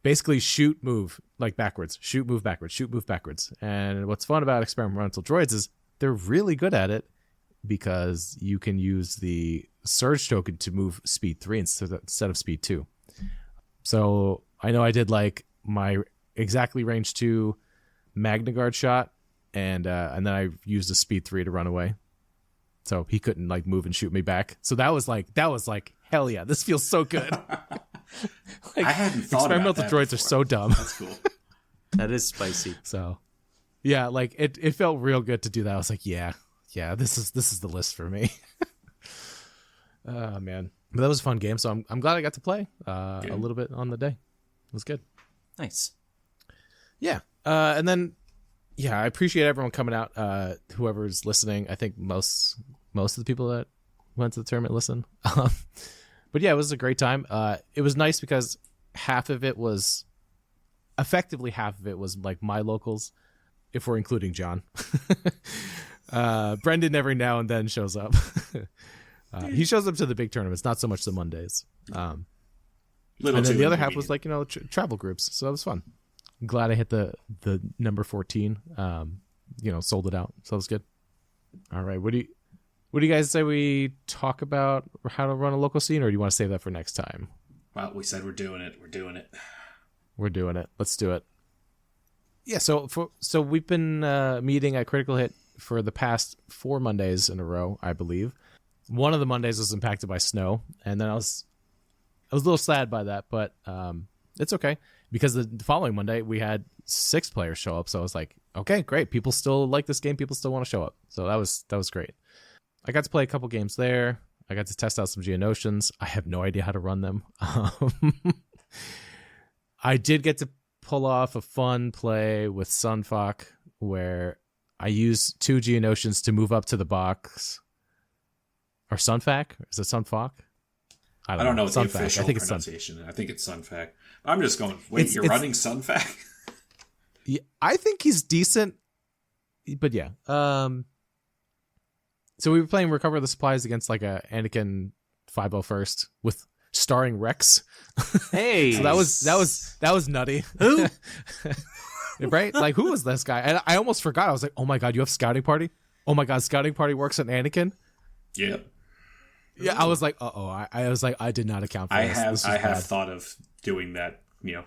basically shoot, move, backwards. Shoot, move, backwards. Shoot, move, backwards. And what's fun about experimental droids is they're really good at it because you can use the surge token to move speed 3 instead of speed 2. So I know I did my exactly range 2 Magna Guard shot, and then I used a speed 3 to run away, so he couldn't move and shoot me back. So that was hell yeah, this feels so good. I hadn't thought experimental about that droids before. are so dumb. That's cool. That is spicy. So yeah, it felt real good to do that. I was like, yeah, this is the list for me. Oh man, but that was a fun game. So I'm glad I got to play a little bit on the day. It was good. Nice. Yeah. And then, I appreciate everyone coming out. Whoever's listening, I think most of the people that went to the tournament listen. But yeah, it was a great time. It was nice because effectively half of it was my locals, if we're including John. Brendan every now and then shows up. He shows up to the big tournaments, not so much the Mondays. And then the other half was travel groups, so that was fun. I'm glad I hit the number 14. Sold it out, so that was good. All right, what do you guys say we talk about how to run a local scene, or do you want to save that for next time? Well, we said we're doing it. We're doing it. Let's do it. Yeah. So we've been meeting at Critical Hit for the past 4 Mondays in a row, I believe. One of the Mondays was impacted by snow, and then I was a little sad by that, but it's okay because the following Monday we had 6 players show up. So I was like, okay, great. People still like this game. People still want to show up. So that was great. I got to play a couple games there. I got to test out some Geonotions. I have no idea how to run them. I did get to pull off a fun play with Sunfuck where I use 2 Geonosians to move up to the box. Or Sunfac? Is it Sunfac? I don't know the Sunfac. official I think it's pronunciation. I think it's Sunfac. I'm just going, wait, you're running Sunfac? Yeah, I think he's decent. But yeah. So we were playing Recover the Supplies against like a Anakin 501st with starring Rex. Hey. So that was nutty. Who? Right? Like, who was this guy? And I almost forgot. I was like, oh my God, you have Scouting Party? Oh my God, Scouting Party works on Anakin? Yeah. Yeah, I was like, uh-oh. I was like, I did not account for this. I have thought of doing that,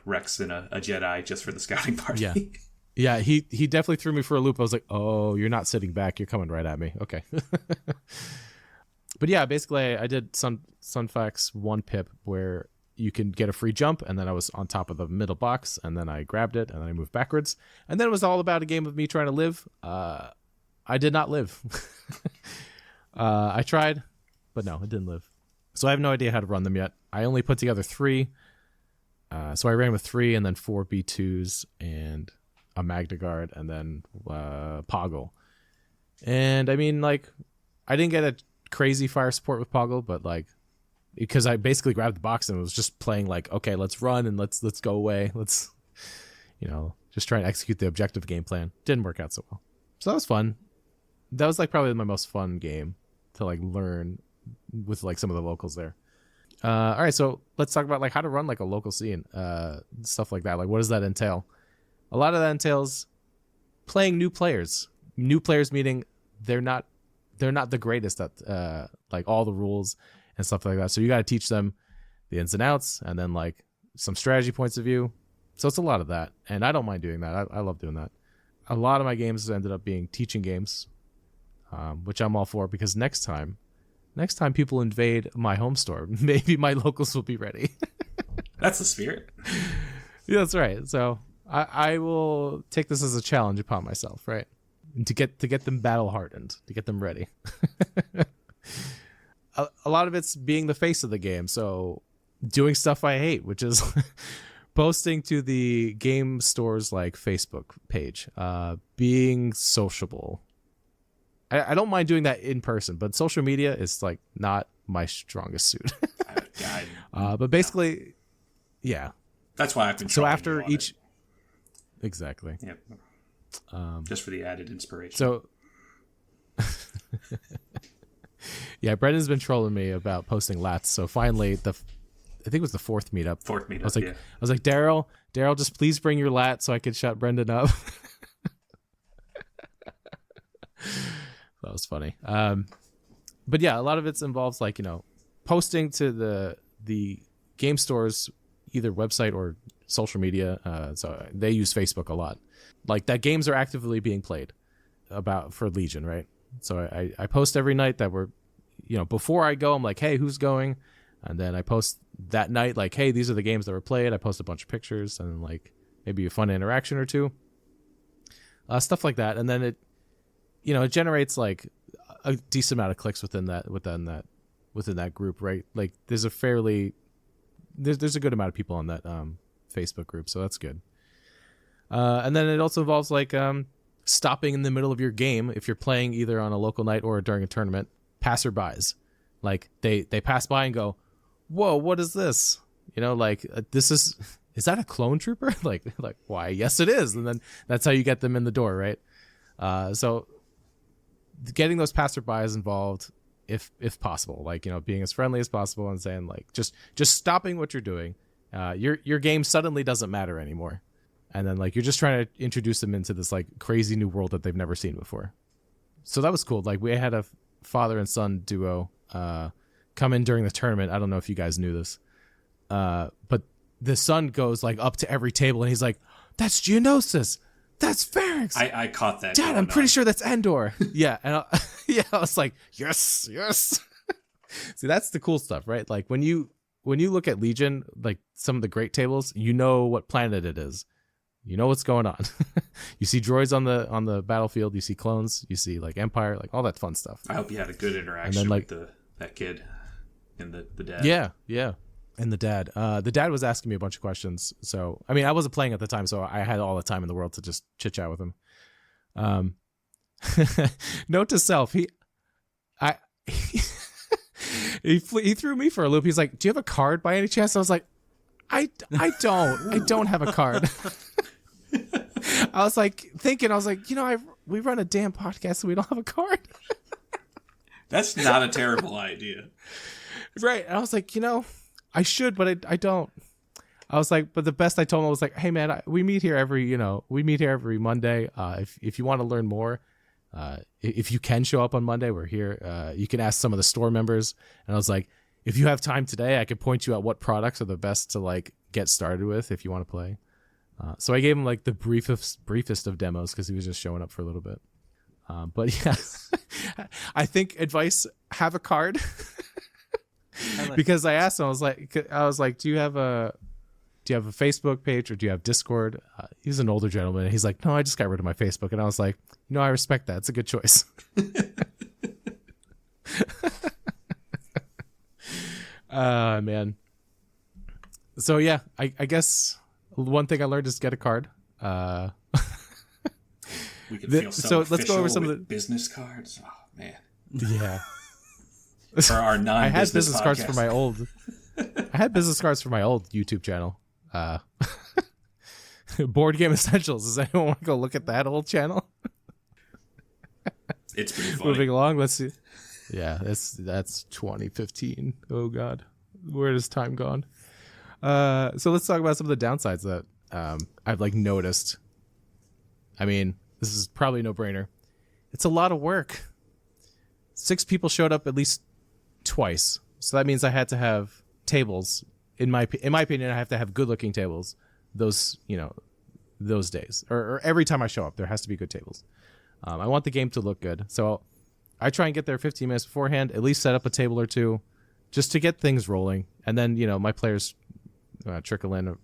Rex and a Jedi just for the Scouting Party. Yeah. Yeah, he definitely threw me for a loop. I was like, oh, you're not sitting back. You're coming right at me. Okay. But yeah, basically, I did Sunfax 1 pip where you can get a free jump, and then I was on top of the middle box, and then I grabbed it, and then I moved backwards. And then it was all about a game of me trying to live. I did not live. I tried, but no, it didn't live. So I have no idea how to run them yet. I only put together 3. So I ran with 3 and then 4 B2s and a Magna Guard and then Poggle. And I mean, like, I didn't get a crazy fire support with Poggle, but like, because I basically grabbed the box and was just playing like, okay, let's run and let's go away. Let's, just try and execute the objective game plan. Didn't work out so well. So that was fun. That was like probably my most fun game to like learn with like some of the locals there. All right, so let's talk about like how to run like a local scene, stuff like that. Like, what does that entail? A lot of that entails playing new players. New players meaning they're not the greatest at like all the rules and stuff like that. So you got to teach them the ins and outs, and then like some strategy points of view. So it's a lot of that, and I don't mind doing that. I love doing that. A lot of my games ended up being teaching games, which I'm all for, because next time people invade my home store, maybe my locals will be ready. That's the spirit. Yeah, that's right. So I will take this as a challenge upon myself, right? And to get them battle hardened, to get them ready. A lot of it's being the face of the game, so doing stuff I hate, which is posting to the game store's like Facebook page, being sociable. I don't mind doing that in person, but social media is like not my strongest suit. But basically, yeah. That's why I've been. So after each, exactly. Yeah. Just for the added inspiration. So, yeah, Brendan's been trolling me about posting lats. So finally, I think it was the fourth meetup. I was like, Daryl, just please bring your lat so I could shut Brendan up. That was funny. But yeah, a lot of it involves like, posting to the game store's either website or social media. So they use Facebook a lot. Like that games are actively being played for Legion, right? So I post every night that we're, before I go, I'm like, hey, who's going? And then I post that night, like, hey, these are the games that were played. I post a bunch of pictures and like maybe a fun interaction or two, stuff like that. And then it generates like a decent amount of clicks within that group, right? Like there's a good amount of people on that Facebook group, so that's good. And then it also involves like stopping in the middle of your game if you're playing either on a local night or during a tournament. Passerbys, like they pass by and go, "Whoa, what is this?" This is that a clone trooper? like why? Yes, it is. And then that's how you get them in the door, right? So getting those passerbys involved, if possible, like being as friendly as possible and saying like just stopping what you're doing. Your game suddenly doesn't matter anymore. And then like you're just trying to introduce them into this like crazy new world that they've never seen before. So that was cool. Like we had a father and son duo come in during the tournament. I don't know if you guys knew this, but the son goes like up to every table and he's like, "That's Geonosis. That's Ferrix." I caught that. Dad, I'm pretty sure that's Endor. Yeah, and I was like, yes. See, that's the cool stuff, right? Like when you look at Legion, like some of the great tables, you know what planet it is. You know what's going on. You see droids on the battlefield. You see clones. You see like Empire, like all that fun stuff. I hope you had a good interaction with that kid and the dad. Yeah. And the dad. The dad was asking me a bunch of questions. So I mean, I wasn't playing at the time, so I had all the time in the world to just chit chat with him. Note to self, I he threw me for a loop. He's like, "Do you have a card by any chance?" I was like, I don't have a card. I was like thinking, we run a damn podcast and we don't have a card. That's not a terrible idea. Right. And I was like, I should, but I don't. I was like, but the best I told him was like, hey man, we meet here every Monday. If you want to learn more, if you can show up on Monday, we're here. You can ask some of the store members. And I was like, if you have time today, I could point you at what products are the best to like get started with if you want to play. So I gave him like the briefest of demos because he was just showing up for a little bit. But yeah, I think advice: have a card. Because I asked him, I was like, do you have a Facebook page or do you have Discord? He's an older gentleman. And he's like, no, I just got rid of my Facebook. And I was like, I respect that. It's a good choice. Man. So yeah, I guess one thing I learned is get a card. We can feel so let's go over some of the business cards. Oh man. Yeah. For our non-business I had business podcast. cards for my old. I had business cards for my old YouTube channel. Board Game Essentials. Does anyone want to go look at that old channel? It's pretty funny. Moving along, let's see. Yeah, that's 2015. Oh God, where has time gone? So let's talk about some of the downsides that I've like noticed. I mean, this is probably a no-brainer. It's a lot of work. 6 people showed up at least twice, so that means I had to have tables. In my opinion, I have to have good-looking tables. Those days, or every time I show up, there has to be good tables. I want the game to look good, so I try and get there 15 minutes beforehand. At least set up a table or two, just to get things rolling, and then my players trickle in,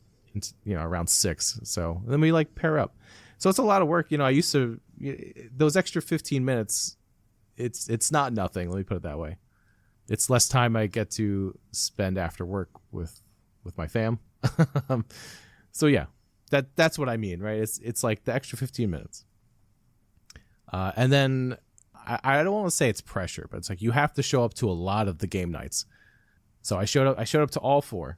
around 6. So then we like pair up. So it's a lot of work. I used to those extra 15 minutes. It's not nothing. Let me put it that way. It's less time I get to spend after work with my fam. So yeah, that's what I mean, right? It's like the extra 15 minutes. And then I don't want to say it's pressure, but it's like you have to show up to a lot of the game nights. So I showed up to all 4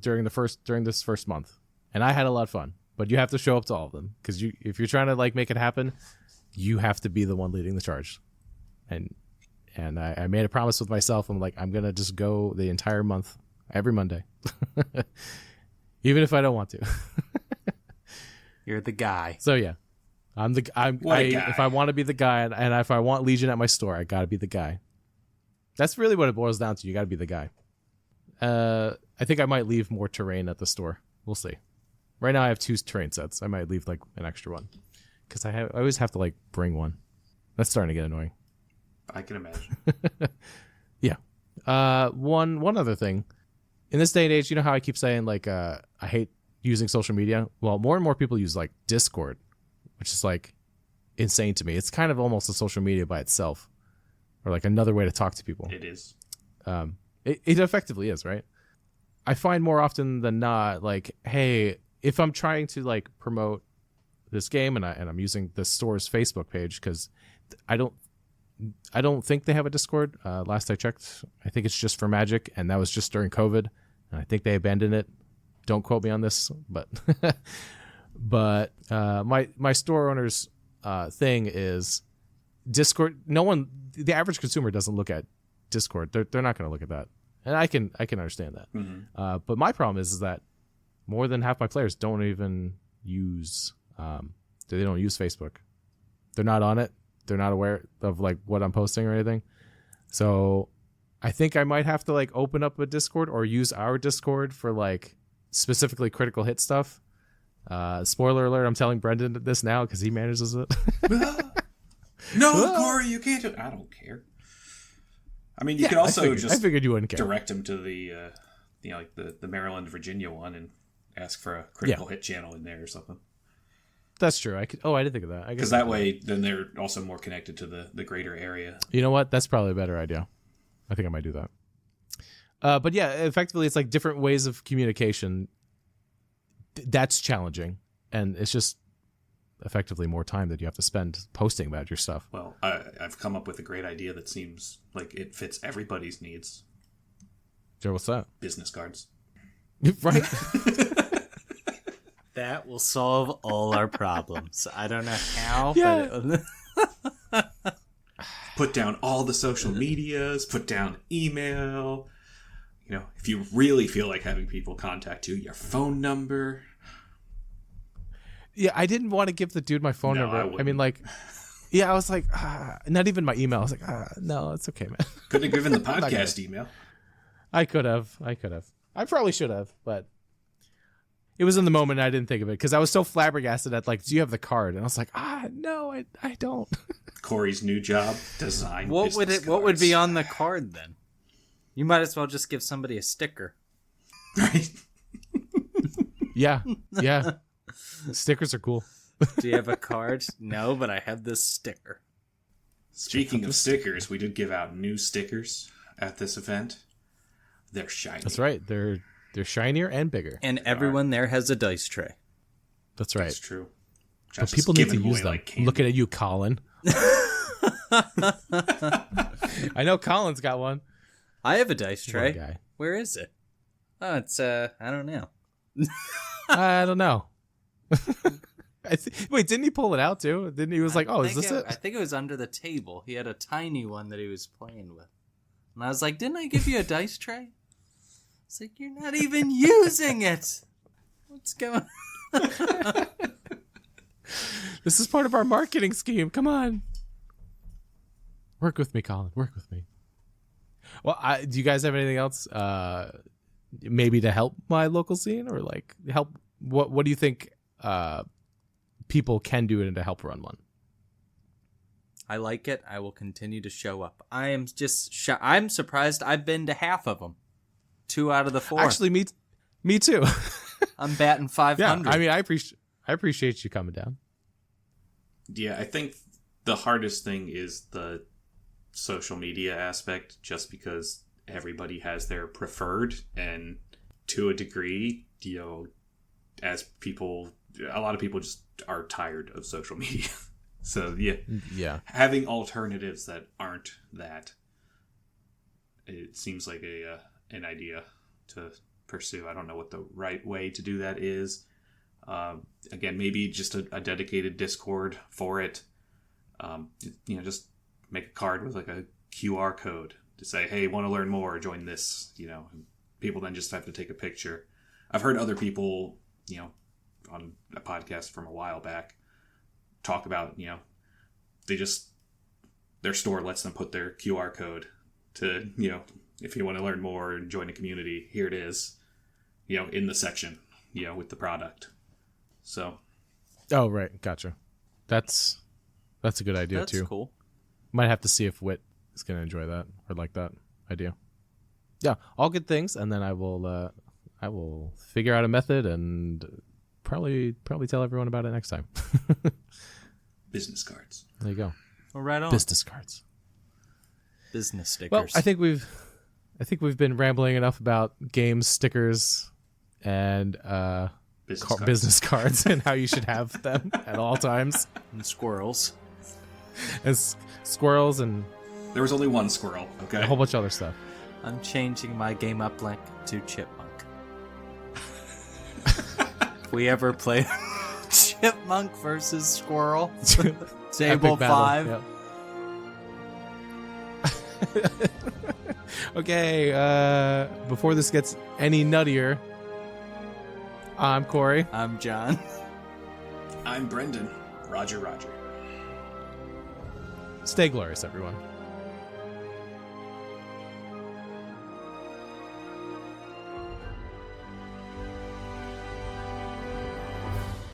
during this first month, and I had a lot of fun. But you have to show up to all of them because if you're trying to like make it happen, you have to be the one leading the charge. And I made a promise with myself. I'm like, I'm gonna just go the entire month, every Monday, even if I don't want to. You're the guy. So yeah, if I want to be the guy, and if I want Legion at my store, I gotta be the guy. That's really what it boils down to. You gotta be the guy. I think I might leave more terrain at the store. We'll see. Right now I have 2 terrain sets. I might leave like an extra one because I always have to like bring one. That's starting to get annoying. I can imagine. Yeah. One other thing. In this day and age, you know how I keep saying like I hate using social media? Well, more and more people use like Discord, which is like insane to me. It's kind of almost a social media by itself, or like another way to talk to people. It is. It effectively is, right? I find more often than not, like, hey, if I'm trying to like promote this game and I'm using the store's Facebook page, because I don't think they have a Discord. Last I checked, I think it's just for Magic, and that was just during COVID, and I think they abandoned it. Don't quote me on this, but my store owner's thing is Discord. The average consumer doesn't look at Discord. They're not going to look at that, and I can understand that. Mm-hmm. But my problem is that more than half my players don't even use they don't use Facebook. They're not on it. They're not aware of like what I'm posting or anything. So I think I might have to like open up a Discord or use our Discord for like specifically critical hit stuff. Spoiler alert, I'm telling Brendan this now because he manages it. No, Koray, you can't do it. I don't care. I mean, you could also I figured you wouldn't care. direct him to the like the Maryland, Virginia one and ask for a critical hit channel in there or something. That's true. I didn't think of that. Because that way, then they're also more connected to the greater area. You know what? That's probably a better idea. I think I might do that. But yeah, effectively, it's like different ways of communication. That's challenging, and it's just effectively more time that you have to spend posting about your stuff. Well, I've come up with a great idea that seems like it fits everybody's needs. Joe, what's that? Business cards. Right? That will solve all our problems. I don't know how, Yeah. but Put down all the social medias, put down email. You know, if you really feel like having people contact you, your phone number. Yeah, I didn't want to give the dude my phone No, number. I I mean, like, yeah, I was like, not even my email. I was like, no, it's okay, man. Couldn't have given the not gonna- podcast email. I could have. I probably should have, but it was in the moment and I didn't think of it because I was so flabbergasted at, like, do you have the card? And I was like, no, I don't. Corey's new job, design. what would business what would be cards. on the card then? You might as well just give somebody a sticker. Right? Yeah. Stickers are cool. Do you have a card? No, but I have this sticker. Speaking of stickers, we did give out new stickers at this event. They're shiny. That's right. They're shinier and bigger. And everyone there has a dice tray. That's right. That's true. But people need to use them. Looking at you, Colin. I know Colin's got one. I have a dice Poor tray. guy. Where is it? Oh, it's I don't know. I don't know. Wait, didn't he pull it out too? Didn't he was like, oh, is this it? I think it was under the table. He had a tiny one that he was playing with. And I was like, didn't I give you a dice tray? It's like, you're not even using it. What's going on? This is part of our marketing scheme. Come on. Work with me, Colin. Work with me. Well, do you guys have anything else maybe to help my local scene or like help? What do you think people can do to help run one? I like it. I will continue to show up. I am just I'm surprised I've been to half of them. 2 out of the 4. Actually, me too. I'm batting 500. Yeah, I mean, I appreciate you coming down. Yeah, I think the hardest thing is the social media aspect, just because everybody has their preferred, and to a degree, you know, as people, a lot of people just are tired of social media. So yeah, having alternatives that aren't that, it seems like an idea to pursue. I don't know what the right way to do that is. Again, maybe just a dedicated Discord for it. You know, just make a card with like a QR code to say, hey, want to learn more, join this, you know. People then just have to take a picture. I've heard other people, you know, on a podcast from a while back talk about, you know, their store lets them put their QR code to, you know, if you want to learn more and join a community, here it is, you know, in the section, you know, with the product. So. Oh, right. Gotcha. That's a good idea too. That's cool. Might have to see if Wit is going to enjoy that or like that idea. Yeah, all good things, and then I will figure out a method and probably tell everyone about it next time. Business cards. There you go. Well, right on. Business cards. Business stickers. Well, I think we've been rambling enough about games, stickers, and business cards and how you should have them at all times. And squirrels. As squirrels and There was only one squirrel, okay? a whole bunch of other stuff. I'm changing my game uplink to chipmunk. If we ever play chipmunk versus squirrel, table Epic battle, 5. yep. Okay, before this gets any nuttier, I'm Koray. I'm John. I'm Brendan. Roger. Stay glorious, everyone.